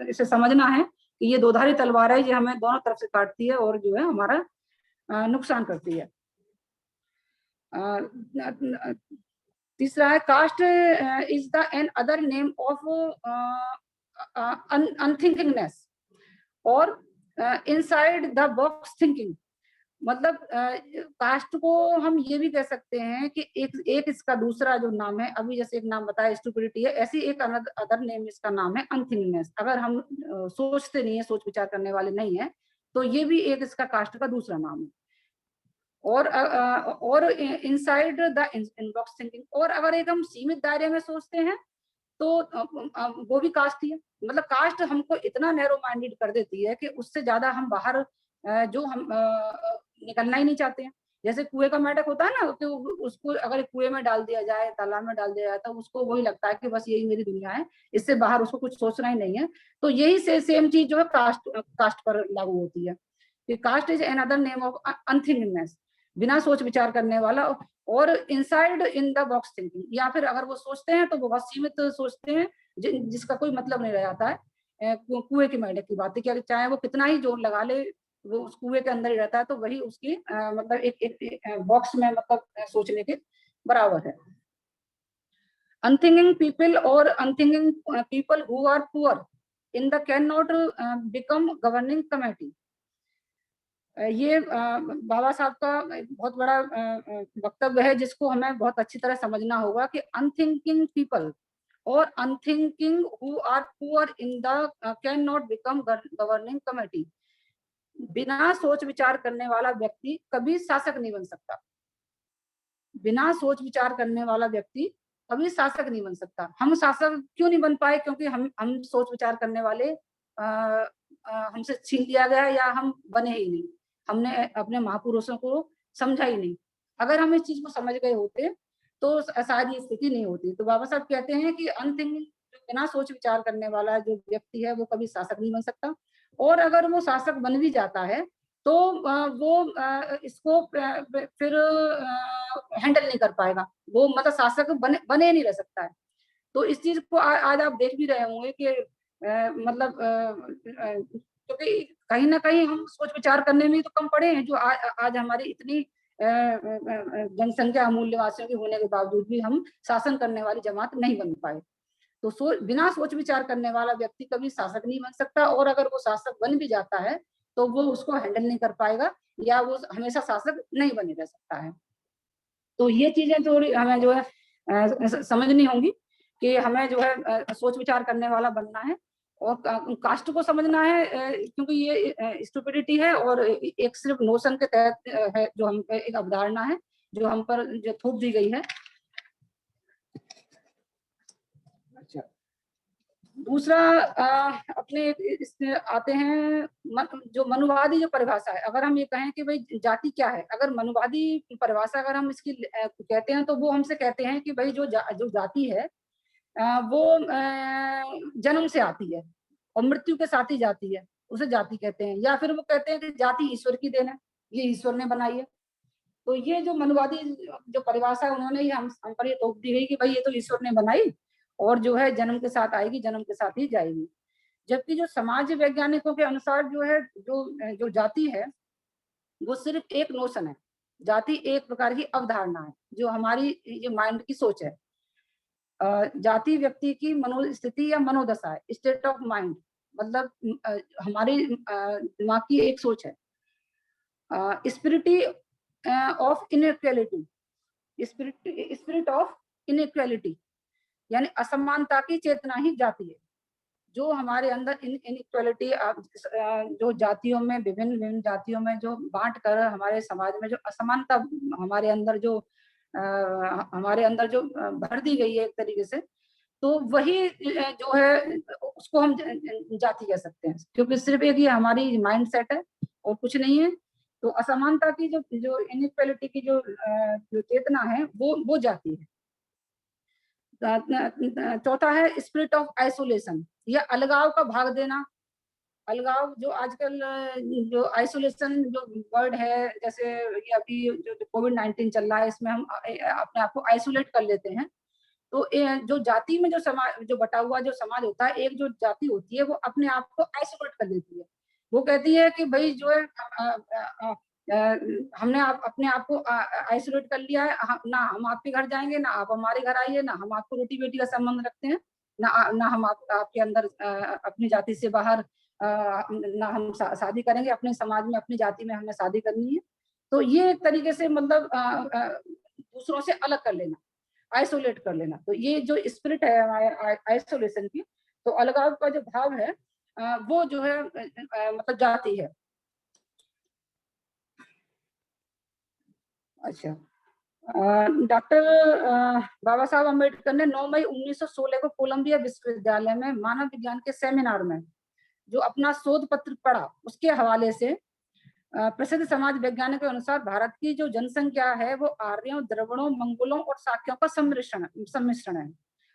S2: इसे समझना है कि ये दो धारी तलवार है, ये हमें दोनों तरफ से काटती है और जो है हमारा नुकसान करती है। तीसरा है caste is the an other name of unthinkingness और इनसाइड द बॉक्स थिंकिंग। मतलब कास्ट को हम ये भी कह सकते हैं कि एक इसका दूसरा जो नाम है, अभी जैसे एक नाम बताया स्टुपिडिटी है, ऐसी एक अदर नेम इसका नाम है अनथिंकिंगनेस। अगर हम सोचते नहीं है, सोच विचार करने वाले नहीं है, तो ये भी एक इसका कास्ट का दूसरा नाम है। और इनसाइड द इनबॉक्स थिंकिंग, और अगर एक हम सीमित दायरे में सोचते हैं तो वो भी कास्ट ही है। मतलब कास्ट हमको इतना नैरो माइंडेड कर देती है कि उससे ज्यादा हम बाहर जो हम निकलना ही नहीं चाहते हैं। जैसे कुएं का मेंढक होता है ना, कि उसको अगर कुएं में डाल दिया जाए, तालाब में डाल दिया जाए, तो उसको वही लगता है कि बस यही मेरी दुनिया है, इससे बाहर उसको कुछ सोचना ही नहीं है। तो यही सेम चीज जो है कास्ट पर लागू होती है कि caste is another name of unthinkingness, बिना सोच विचार करने वाला, और inside in the box thinking, या फिर अगर वो सोचते हैं तो वो बहुत सीमित सोचते हैं, जिसका कोई मतलब नहीं रह जाता है। कुएं के मेंढक की बात है कि चाहे वो कितना ही जोर लगा ले, वो उस कुएं के अंदर ही रहता है, तो वही उसकी मतलब एक बॉक्स में मतलब सोचने के बराबर है। अनथिंकिंग पीपल और unthinking people who are poor in the cannot become governing committee. ये बाबा साहब का बहुत बड़ा वक्तव्य है, जिसको हमें बहुत अच्छी तरह समझना होगा कि अनथिंकिंग पीपल और unthinking who are poor in the cannot become governing committee. बिना सोच विचार करने वाला व्यक्ति कभी शासक नहीं बन सकता। बिना सोच विचार करने वाला व्यक्ति कभी शासक नहीं बन सकता। हम शासक क्यों नहीं बन पाए? क्योंकि हम सोच विचार करने वाले हमसे छीन लिया गया, या हम बने ही नहीं, हमने अपने महापुरुषों को समझा ही नहीं। अगर हम इस चीज को समझ गए होते तो शायद ये स्थिति नहीं होती। तो बाबा साहब कहते हैं कि अनथिंकिंग, बिना सोच विचार करने वाला जो व्यक्ति है वो कभी शासक नहीं बन सकता, और अगर वो शासक बन भी जाता है तो वो इसको फिर हैंडल नहीं कर पाएगा, वो मतलब शासक बने नहीं रह सकता है। तो इस चीज को आज आप देख भी रहे होंगे कि मतलब क्योंकि कहीं ना कहीं हम सोच विचार करने में तो कम पड़े हैं, जो आज हमारी इतनी जनसंख्या अमूल्य वासियों के होने के बावजूद भी हम शासन करने वाली जमात नहीं बन पाए। तो बिना सोच विचार करने वाला व्यक्ति कभी शासक नहीं बन सकता, और अगर वो शासक बन भी जाता है तो वो उसको हैंडल नहीं कर पाएगा, या वो हमेशा शासक नहीं बने रह सकता है। तो ये चीजें थोड़ी हमें जो है समझनी होंगी कि हमें जो है सोच विचार करने वाला बनना है, और कास्ट को समझना है, क्योंकि ये स्टुपिडिटी है, और एक सिर्फ नोशन के तहत है, जो हम एक अवधारणा है जो हम पर जो थोप दी गई है। अच्छा, दूसरा अपने इसमें आते हैं जो मनुवादी जो परिभाषा है। अगर हम ये कहें कि भाई जाति क्या है, अगर मनुवादी परिभाषा अगर हम इसकी कहते हैं, तो वो हमसे कहते हैं कि भाई जो जाति है वो जन्म से आती है और मृत्यु के साथ ही जाती है, उसे जाति कहते हैं। या फिर वो कहते हैं कि जाति ईश्वर की देन है, ये ईश्वर ने बनाई है। तो ये जो मनुवादी जो परिभाषा है, उन्होंने ही हम पर ये थोप दी गई कि भाई ये तो ईश्वर ने बनाई, और जो है जन्म के साथ आएगी, जन्म के साथ ही जाएगी। जबकि जो समाज वैज्ञानिकों के अनुसार जो है जो जाति है वो सिर्फ एक नोशन है। जाति एक प्रकार की अवधारणा है, जो हमारी ये माइंड की सोच है। जाति व्यक्ति की मनोस्थिति या मनोदशा है, स्टेट ऑफ माइंड, मतलब हमारी दिमाग की एक सोच है। Spirit of inequality, spirit of inequality, यानी असमानता की चेतना ही जाती है। जो हमारे अंदर इनइक्वालिटी, जो जातियों में विभिन्न विभिन्न जातियों में जो बांट कर हमारे समाज में जो असमानता हमारे अंदर जो भर दी गई है एक तरीके से, तो वही जो है उसको हम जाति कह सकते हैं, क्योंकि सिर्फ एक ये हमारी माइंड सेट है और कुछ नहीं है। तो असमानता की जो जो इनइक्वालिटी की जो चेतना है वो जाति है। चौथा है स्पिरिट ऑफ आइसोलेशन, या अलगाव का भाग देना। अलगाव जो आजकल जो आइसोलेशन जो वर्ड है, जैसे ये अभी जो कोविड-19 चल रहा है, इसमें हम अपने आप को आइसोलेट कर लेते हैं। तो जो जाति में जो समाज जो बटा हुआ जो समाज होता है, एक जो जाति होती है वो अपने आप को आइसोलेट कर लेती है। वो कहती है कि भाई जो है हमने अपने आप को आइसोलेट कर लिया है, ना हम आपके घर जाएंगे, ना आप हमारे घर आइए, ना हम आपको रोटी बेटी का संबंध रखते हैं, ना हम आपके अंदर अपनी जाति से बाहर ना हम शादी करेंगे, अपने समाज में अपनी जाति में हमें शादी करनी है। तो ये एक तरीके से मतलब दूसरों से अलग कर लेना, आइसोलेट कर लेना। तो ये जो स्पिरिट है आइसोलेशन की, तो अलगाव का जो भाव है वो जो है मतलब जाति है। अच्छा, डॉक्टर बाबा साहब अम्बेडकर ने 9 मई 1916 को कोलंबिया विश्वविद्यालय में मानव विज्ञान के सेमिनार में जो अपना शोध पत्र पढ़ा, उसके हवाले से प्रसिद्ध समाज वैज्ञानिक के अनुसार भारत की जो जनसंख्या है वो आर्यों, द्रविड़ों, मंगोलों और शाक्यों का सम्मिश्रण है।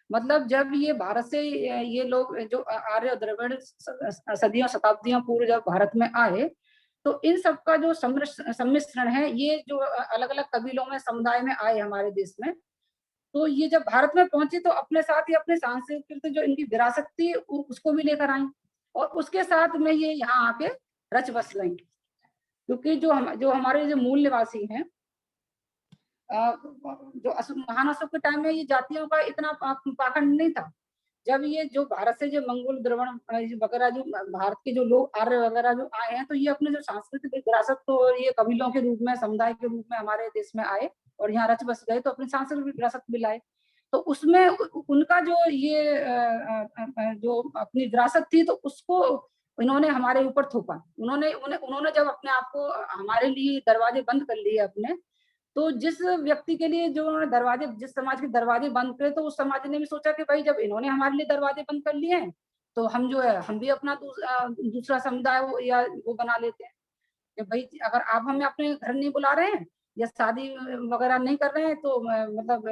S2: मतलब जब ये भारत से ये लोग जो आर्य और द्रविड़ सदियों शताब्दियों पूर्व जब भारत में आए, तो इन सब का जो सम्मिश्रण है, ये जो अलग अलग कबीलों में, समुदाय में आए हमारे देश में, तो ये जब भारत में पहुंचे तो अपने साथ ही अपने सांस्कृतिक जो इनकी विरासत थी उसको भी लेकर आई, और उसके साथ में ये यहाँ आके रच बस गई। क्योंकि जो हमारे जो मूल निवासी हैं, जो महान अशोक के टाइम में ये जातियों का इतना पाखंड नहीं था। जब ये जो भारत से जो मंगोल, द्रविड़ वगैरह जो भारत के जो लोग आर्य वगैरह जो आए हैं, तो ये अपने जो सांस्कृतिक विरासत तो ये कबीलों के रूप में, समुदाय के रूप में हमारे देश में आए और यहाँ रच बस गए, तो अपनी सांस्कृतिक विरासत भी लाए। तो उसमें उनका जो ये जो अपनी विरासत थी, तो उसको इन्होंने हमारे ऊपर थोपा। उन्होंने जब अपने आप को हमारे लिए दरवाजे बंद कर लिए अपने, तो जिस व्यक्ति के लिए जो उन्होंने दरवाजे, जिस समाज के दरवाजे बंद करे, तो उस समाज ने भी सोचा कि भाई जब इन्होंने हमारे लिए दरवाजे बंद कर लिए हैं, तो हम जो है हम भी अपना दूसरा समुदाय या वो बना लेते हैं कि भाई अगर आप हमें अपने घर नहीं बुला रहे हैं या शादी वगैरह नहीं कर रहे हैं, तो मतलब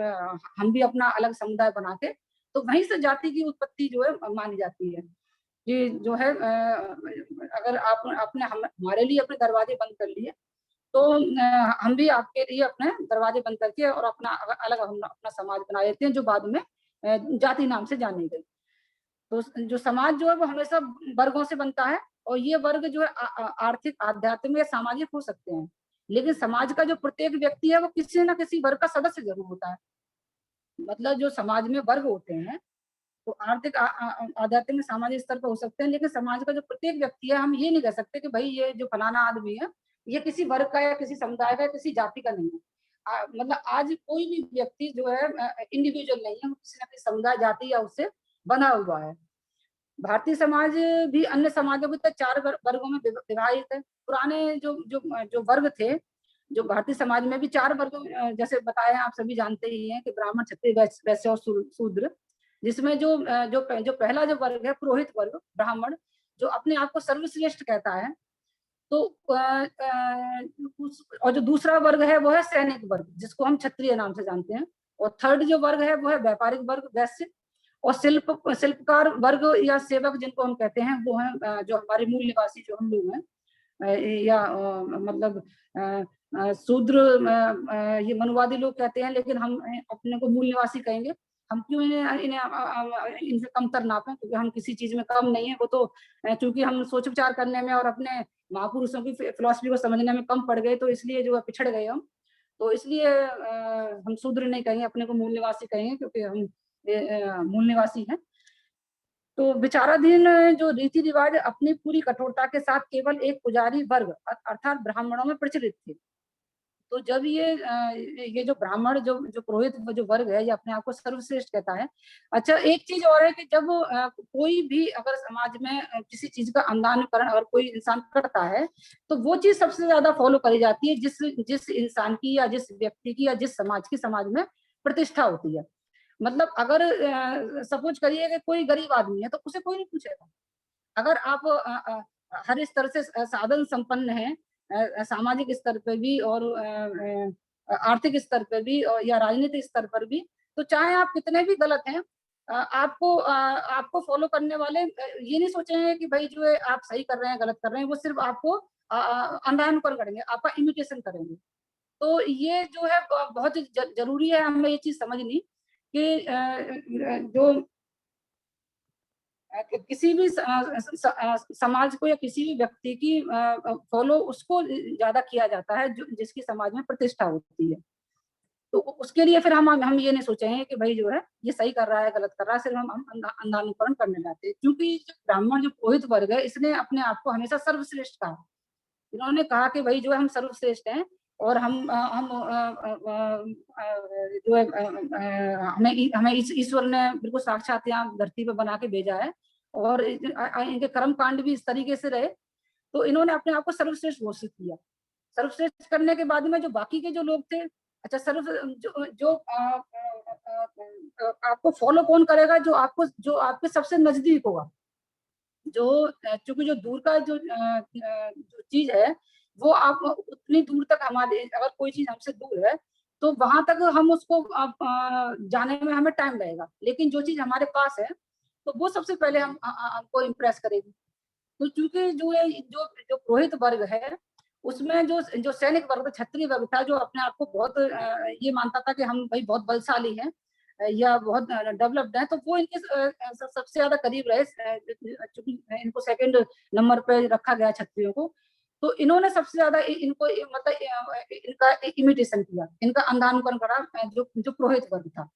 S2: हम भी अपना अलग समुदाय बना के, तो वहीं से जाति की उत्पत्ति जो है मानी जाती है। ये जो है अगर आपने हमारे लिए अपने दरवाजे बंद कर लिए, तो हम भी आपके लिए अपने दरवाजे बंद करके और अपना अलग हम अपना समाज बना लेते हैं, जो बाद में जाति नाम से जानी गई। तो जो समाज जो है वो हमेशा वर्गों से बनता है, और ये वर्ग जो है आर्थिक, आध्यात्मिक या सामाजिक हो सकते हैं, लेकिन समाज का जो प्रत्येक व्यक्ति है वो किसी न किसी वर्ग का सदस्य जरूर होता है। मतलब जो समाज में वर्ग होते हैं, तो आर्थिक, आध्यात्मिक, सामाजिक स्तर पर हो सकते हैं, लेकिन समाज का जो प्रत्येक व्यक्ति है, हम ये नहीं कह सकते कि भाई ये जो फलाना आदमी है ये किसी वर्ग का या किसी समुदाय का या किसी जाति का नहीं है। मतलब आज कोई भी व्यक्ति जो है इंडिविजुअल नहीं है, किसी न किसी समुदाय, जाति या उससे बना हुआ है। भारतीय समाज भी अन्य समाजों की तरह 4 वर्गों में विभाजित है। पुराने जो जो जो वर्ग थे, जो भारतीय समाज में भी 4 वर्ग जैसे बताए आप सभी जानते ही हैं कि ब्राह्मण, क्षत्रिय, वैश्य और शूद्र, जिसमें जो पहला जो वर्ग है पुरोहित वर्ग, ब्राह्मण, जो अपने आप को सर्वश्रेष्ठ कहता है, तो और जो दूसरा वर्ग है वो है सैनिक वर्ग, जिसको हम क्षत्रिय नाम से जानते हैं, और थर्ड जो वर्ग है वो है व्यापारिक वर्ग, वैश्य, और शिल्पकार वर्ग या सेवक जिनको हम कहते हैं, वो है जो हमारे मूल निवासी जो हम लोग हैं, या मतलब शूद्र, ये मनुवादी लोग कहते हैं, लेकिन हम अपने को मूल निवासी कहेंगे। हम क्यों इन्हें इनसे कमतर नापें, क्योंकि हम किसी चीज में कम नहीं है। वो तो चूंकि हम सोच विचार करने में और अपने महापुरुषों की फिलॉसफी को समझने में कम पड़ गए, तो इसलिए जो है पिछड़ गए हम। तो इसलिए हम शूद्र नहीं कहेंगे, अपने को मूल निवासी कहेंगे, क्योंकि हम मूल निवासी हैं। तो विचाराधीन जो रीति रिवाज अपनी पूरी कठोरता के साथ केवल एक पुजारी वर्ग अर्थात ब्राह्मणों में प्रचलित थे। तो जब ये जो ब्राह्मण, जो पुरोहित जो वर्ग है, ये अपने आप को सर्वश्रेष्ठ कहता है। अच्छा, एक चीज और है कि जब कोई भी अगर समाज में किसी चीज का अनुदानकरण अगर कोई इंसान करता है, तो वो चीज सबसे ज्यादा फॉलो करी जाती है जिस इंसान की या जिस व्यक्ति की या जिस समाज की समाज में प्रतिष्ठा होती है। मतलब अगर सपोज करिए कि कोई गरीब आदमी है, तो उसे कोई नहीं पूछेगा। अगर आप हर स्तर से साधन संपन्न है, सामाजिक स्तर पे भी और आर्थिक स्तर पे भी और या राजनीतिक स्तर पर भी, तो चाहे आप कितने भी गलत हैं, आपको फॉलो करने वाले ये नहीं सोचेंगे कि भाई जो है आप सही कर रहे हैं, गलत कर रहे हैं। वो सिर्फ आपको अंधानुकरण करेंगे, आपका इमिटेशन करेंगे। तो ये जो है बहुत जरूरी है हमें ये चीज समझनी कि जो किसी भी समाज को या किसी भी व्यक्ति की फॉलो उसको ज्यादा किया जाता है जो जिसकी समाज में प्रतिष्ठा होती है। तो उसके लिए फिर हम ये नहीं सोचेंगे कि भाई जो है ये सही कर रहा है, गलत कर रहा है, सिर्फ हम अंधानुकरण करने जाते हैं। क्योंकि जो ब्राह्मण, जो पुरोहित वर्ग है, इसने अपने आप को हमेशा सर्वश्रेष्ठ कहा। इन्होंने कहा कि भाई जो है हम सर्वश्रेष्ठ हैं, और हम जो है हमें हमें ईश्वर ने बिल्कुल साक्षात यहाँ धरती पे बना के भेजा है, और इनके कर्म कांड भी इस तरीके से रहे। तो इन्होंने अपने आप को सर्वश्रेष्ठ घोषित किया। सर्वश्रेष्ठ करने के बाद में जो बाकी के जो लोग थे, अच्छा सर्व जो जो आपको फॉलो कौन करेगा? जो आपके सबसे नजदीक होगा। चूंकि जो दूर का जो चीज है वो आप उतनी दूर तक, हमारे अगर कोई चीज हमसे दूर है तो वहां तक हम उसको जाने में हमें टाइम लगेगा, लेकिन जो चीज हमारे पास है तो वो सबसे पहले हमको इम्प्रेस करेगी। तो चूंकि जो जो पुरोहित वर्ग है उसमें जो जो सैनिक वर्ग, क्षत्रिय वर्ग था, जो अपने आप को बहुत ये मानता था कि हम भाई बहुत बलशाली हैं या बहुत डेवलप्ड है, तो वो इनके सबसे ज्यादा करीब रहे, चूंकि इनको सेकंड नंबर पे रखा गया क्षत्रियों को। तो इन्होंने सबसे ज्यादा इनको मतलब इनका इमिटेशन किया, इनका अंधानुकरण करा जो जो पुरोहित वर्ग था।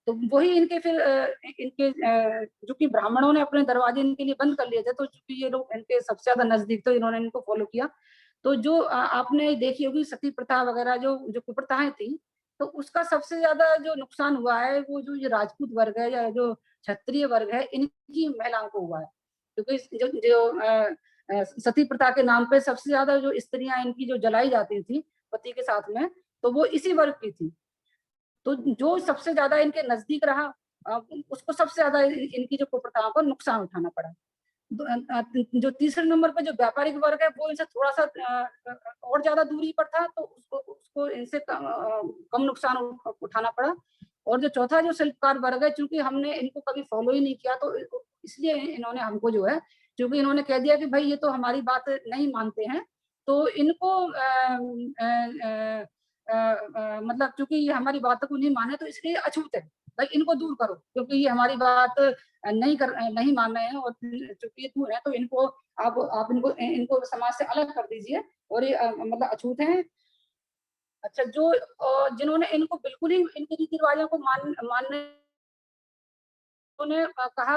S2: तो वही इनके फिर इनके जो कि ब्राह्मणों ने अपने दरवाजे इनके लिए बंद कर लिए थे, तो चूंकि ये लोग इनके सबसे ज्यादा नजदीक, तो इन्होंने इनको फॉलो किया। तो जो आपने देखी होगी सती प्रथा वगैरह, जो जो कुप्रथाएं थी, तो उसका सबसे ज्यादा जो नुकसान हुआ है वो जो ये राजपूत वर्ग है या जो क्षत्रिय वर्ग है, इनकी महिलाओं को हुआ है। क्योंकि जो जो सती प्रथा के नाम पे सबसे ज्यादा जो स्त्रियां इनकी जो जलाई जाती थी पति के साथ में, तो वो इसी वर्ग की थी। तो जो सबसे ज्यादा इनके नजदीक रहा उसको सबसे ज्यादा इनकी जो कुप्रथाओं को नुकसान उठाना पड़ा। जो तीसरे नंबर पर जो व्यापारिक वर्ग है वो इनसे थोड़ा सा और ज्यादा दूरी पर था, तो उसको उसको इनसे कम नुकसान उठाना पड़ा। और जो चौथा जो शिल्पकार वर्ग है, चूंकि हमने इनको कभी फॉलो ही नहीं किया, तो इसलिए इन्होंने हमको जो है, क्योंकि इन्होंने कह दिया कि भाई ये तो हमारी बात नहीं मानते हैं, तो इनको मतलब चूंकि ये हमारी बातों को नहीं माने तो इसलिए अछूत है, भाई इनको दूर करो, क्योंकि ये हमारी बात नहीं मान रहे हैं, और चूंकि ये दूर है तो इनको आप इनको इनको समाज से अलग कर दीजिए, और ये मतलब अछूत हैं। अच्छा, जो जिन्होंने इनको बिल्कुल ही इनके रीति रिवाजों को मानने उन्होंने कहा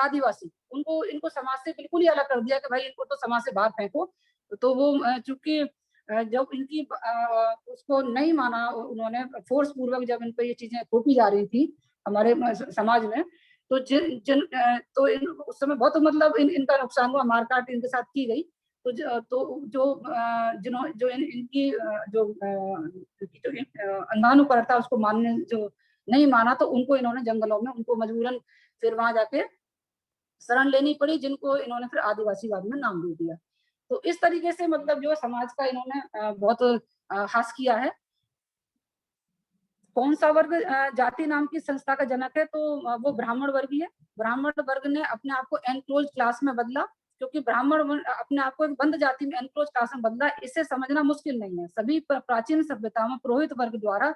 S2: आदिवासी, उनको इनको समाज से बिल्कुल ही अलग कर दिया कि भाई इनको तो समाज से बाहर फेंको। तो वो चूंकि जब इनकी उसको नहीं माना उन्होंने, फोर्स पूर्वक जब इन पर ये चीजें थोपी जा रही थी हमारे समाज में, तो तो उस समय बहुत मतलब इनका नुकसान हुआ, मारकाट इनके साथ की गई। तो जो इनकी जो अंधानुकरण था उसको मानने जो नहीं माना, तो उनको इन्होंने जंगलों में उनको मजबूरन फिर वहां जाके शरण लेनी पड़ी, जिनको इन्होंने फिर आदिवासीवाद में नाम दे दिया। तो इस तरीके से मतलब जो समाज का इन्होंने बहुत हास किया है। कौन सा वर्ग जाति नाम की संस्था का जनक है? तो वो ब्राह्मण वर्ग ही है। ब्राह्मण वर्ग ने अपने आप को एनक्लोज क्लास में बदला, क्योंकि ब्राह्मण अपने आप को एक बंद जाति में एनक्लोज क्लास में बदला, इसे समझना मुश्किल नहीं है। सभी प्राचीन सभ्यताओं में पुरोहित वर्ग द्वारा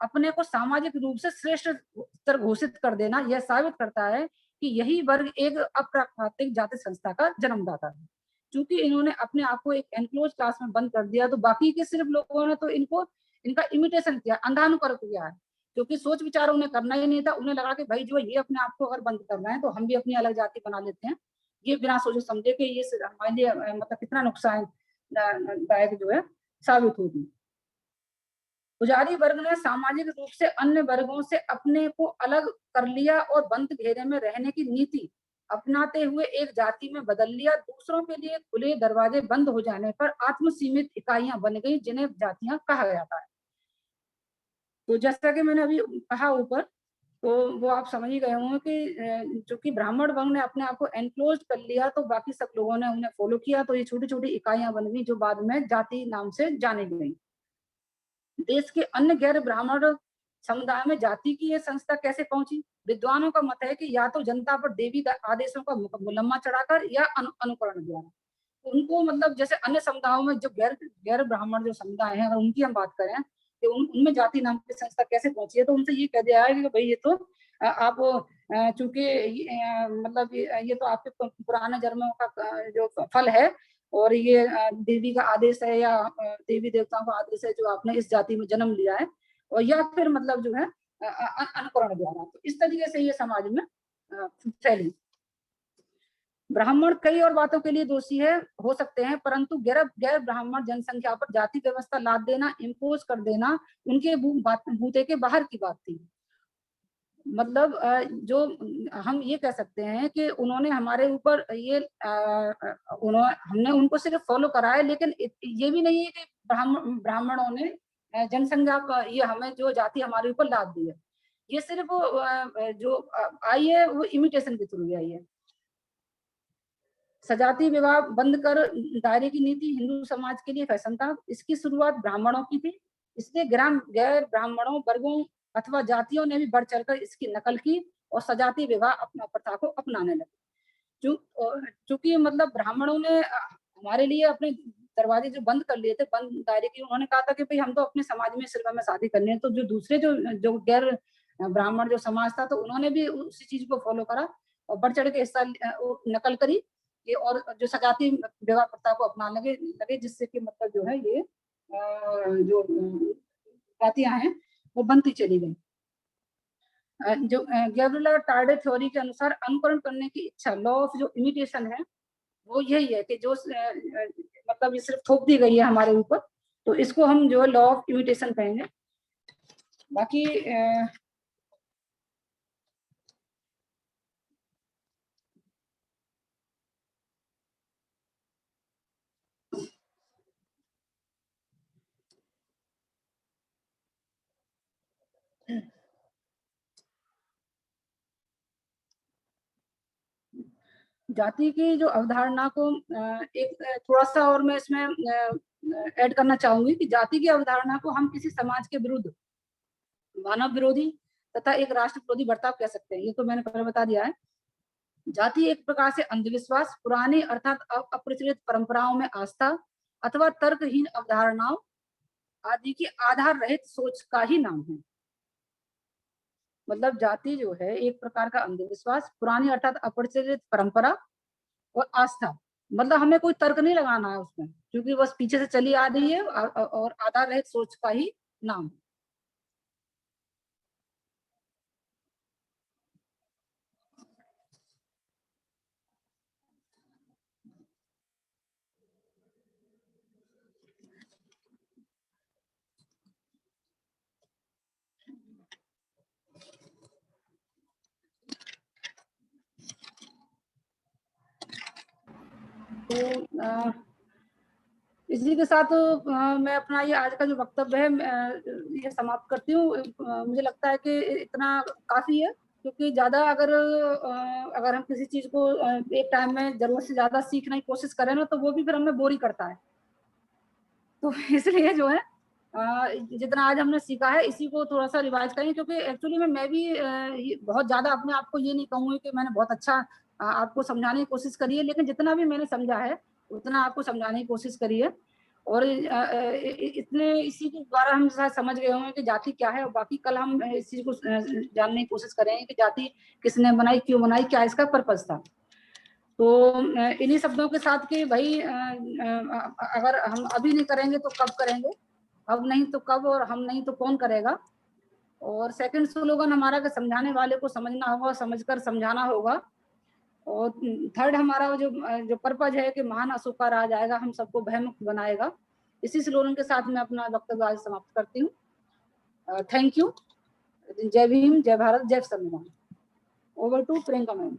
S2: अपने को सामाजिक रूप से श्रेष्ठ स्तर घोषित कर देना यह साबित करता है कि यही वर्ग एक अप्राकृतिक जाति संस्था का जन्मदाता है। क्योंकि इन्होंने अपने आप को एक एनक्लोज क्लास में बंद कर दिया, तो बाकी के सिर्फ लोगों ने तो इनका इमिटेशन किया, अंधानुकरण किया है, क्योंकि सोच विचार उन्हें करना ही नहीं था। उन्हें लगा कि भाई जो ये अपने आप को अगर बंद करना है तो हम भी अपनी अलग जाति बना लेते हैं। ये बिना सोचे समझे कि ये हमारे लिए मतलब कितना नुकसान दायक जो है साबित होगी। पुजारी वर्ग ने सामाजिक रूप से अन्य वर्गों से अपने को अलग कर लिया और बंद घेरे में रहने की नीति अपनाते हुए एक जाति में बदल लिया। दूसरों के लिए खुले दरवाजे बंद हो जाने पर आत्मसीमित इकाइयां बन गई, जिन्हें जातियां कहा जाता है। तो जैसा कि मैंने अभी कहा ऊपर, तो वो आप समझ ही गए होंगे कि चूंकि ब्राह्मण वर्ग ने अपने आप को एनक्लोज कर लिया, तो बाकी सब लोगों ने उन्हें फॉलो किया, तो ये छोटी छोटी इकाइयां बन गई जो बाद में जाति नाम से जानी गई। देश के अन्य गैर ब्राह्मण समुदाय में जाति की यह संस्था कैसे पहुंची? विद्वानों का मत है कि या तो जनता पर देवी आदेशों का मुलम्मा चढ़ाकर या अनुकरण द्वारा। उनको मतलब जैसे अन्य समुदायों में जो गैर गैर ब्राह्मण जो समुदाय है, अगर उनकी हम बात करें कि उनमें जाति नाम की संस्था कैसे पहुंची है, तो उनसे ये कह दिया है कि भाई ये तो आप चूंकि मतलब ये तो आपके पुराने जन्मों का जो फल है, और ये देवी का आदेश है या देवी देवताओं का आदेश है जो आपने इस जाति में जन्म लिया है, और या फिर मतलब जो है अनुकरण द्वारा। तो इस तरीके से ये समाज में फैली। ब्राह्मण कई और बातों के लिए दोषी है हो सकते हैं, परंतु गैर गैर ब्राह्मण जनसंख्या पर जाति व्यवस्था लाद देना, इम्पोज कर देना उनके बूते के बाहर की बात थी। मतलब जो हम ये कह सकते हैं कि उन्होंने हमारे ऊपर ये हमने उनको सिर्फ फॉलो करा है, लेकिन ये भी नहीं है कि ब्राह्मणों ने जनसंख्या का ये हमें जो जाति हमारे ऊपर लाद दी है, ये सिर्फ जो आई है वो इमिटेशन के थ्रू आई है। सजातीय विवाह बंद कर दायरे की नीति हिंदू समाज के लिए फैशन था। इसकी शुरुआत ब्राह्मणों की थी, इसलिए गैर ब्राह्मणों वर्गों अथवा जातियों ने भी बढ़ चढ़कर इसकी नकल की और सजातीय विवाह अपना प्रथा को अपनाने लगे। चूंकि मतलब ब्राह्मणों ने हमारे लिए अपने दरवाजे जो बंद कर लिए थे, बंद दायरे की, उन्होंने कहा था कि भाई हम तो अपने समाज में सिर्फ हमें शादी करनी है। तो जो दूसरे जो गैर ब्राह्मण जो समाज था, तो उन्होंने भी उसी चीज को फॉलो करा और बढ़ चढ़ के हिस्सा नकल करी ये, और जो सजाती विवाह प्रथा को अपनाने लगे, जिससे कि मतलब जो है ये जो जातियां हैं वो बनती चली गई। जो गैब्रिएला टार्डे थ्योरी के अनुसार अनुकरण करने की इच्छा, लॉ ऑफ जो इमिटेशन है वो यही है कि जो मतलब ये सिर्फ थोप दी गई है हमारे ऊपर, तो इसको हम जो है लॉ ऑफ इमिटेशन कहेंगे। बाकी जाति की जो अवधारणा को एक थोड़ा सा और मैं इसमें ऐड करना चाहूंगी कि जाति की अवधारणा को हम किसी समाज के विरुद्ध मानव विरोधी तथा एक राष्ट्र विरोधी बर्ताव कह सकते हैं। ये तो मैंने पहले बता दिया है। जाति एक प्रकार से अंधविश्वास, पुरानी अर्थात अप्रचलित परंपराओं में आस्था अथवा तर्कहीन अवधारणाओं आदि की आधार रहित सोच का ही नाम है। मतलब जाति जो है एक प्रकार का अंधविश्वास, पुरानी अर्थात अप्रचलित परंपरा और आस्था, मतलब हमें कोई तर्क नहीं लगाना है उसमें, क्योंकि बस पीछे से चली आ रही है और आधार रहित सोच का ही नाम है। तो इसी के साथ मैं अपना ये आज का जो वक्तव्य है ये समाप्त करती हूँ। मुझे लगता है कि इतना काफी है, क्योंकि ज्यादा अगर हम किसी चीज को एक टाइम में जरूरत से ज्यादा सीखने की कोशिश करें ना, तो वो भी फिर हमें बोर ही करता है। तो इसलिए जो है जितना आज हमने सीखा है इसी को थोड़ा सा रिवाइज करें, क्योंकि एक्चुअली में मैं भी बहुत ज्यादा अपने आप को ये नहीं कहूंगी कि मैंने बहुत अच्छा आपको समझाने की कोशिश करी है, लेकिन जितना भी मैंने समझा है उतना आपको समझाने की कोशिश करी है। और इतने इसी के द्वारा हम शायद समझ गए होंगे कि जाति क्या है, और बाकी कल हम इस चीज को जानने की कोशिश करेंगे कि जाति किसने बनाई, क्यों बनाई, क्या इसका पर्पज था। तो इन्हीं शब्दों के साथ कि भाई अगर हम अभी नहीं करेंगे तो कब करेंगे, अब नहीं तो कब, और हम नहीं तो कौन करेगा। और सेकंड स्लोगन हमारा कि समझाने वाले को समझना होगा, समझकर समझाना होगा। और थर्ड हमारा जो पर्पज है कि महान अशोका राज आएगा, हम सबको भयमुक्त बनाएगा। इसी स्लोगन के साथ मैं अपना वक्तव्य आज समाप्त करती हूँ। Thank you. जय भीम, जय भारत, जय संविधान। Over to Priyanka ma'am.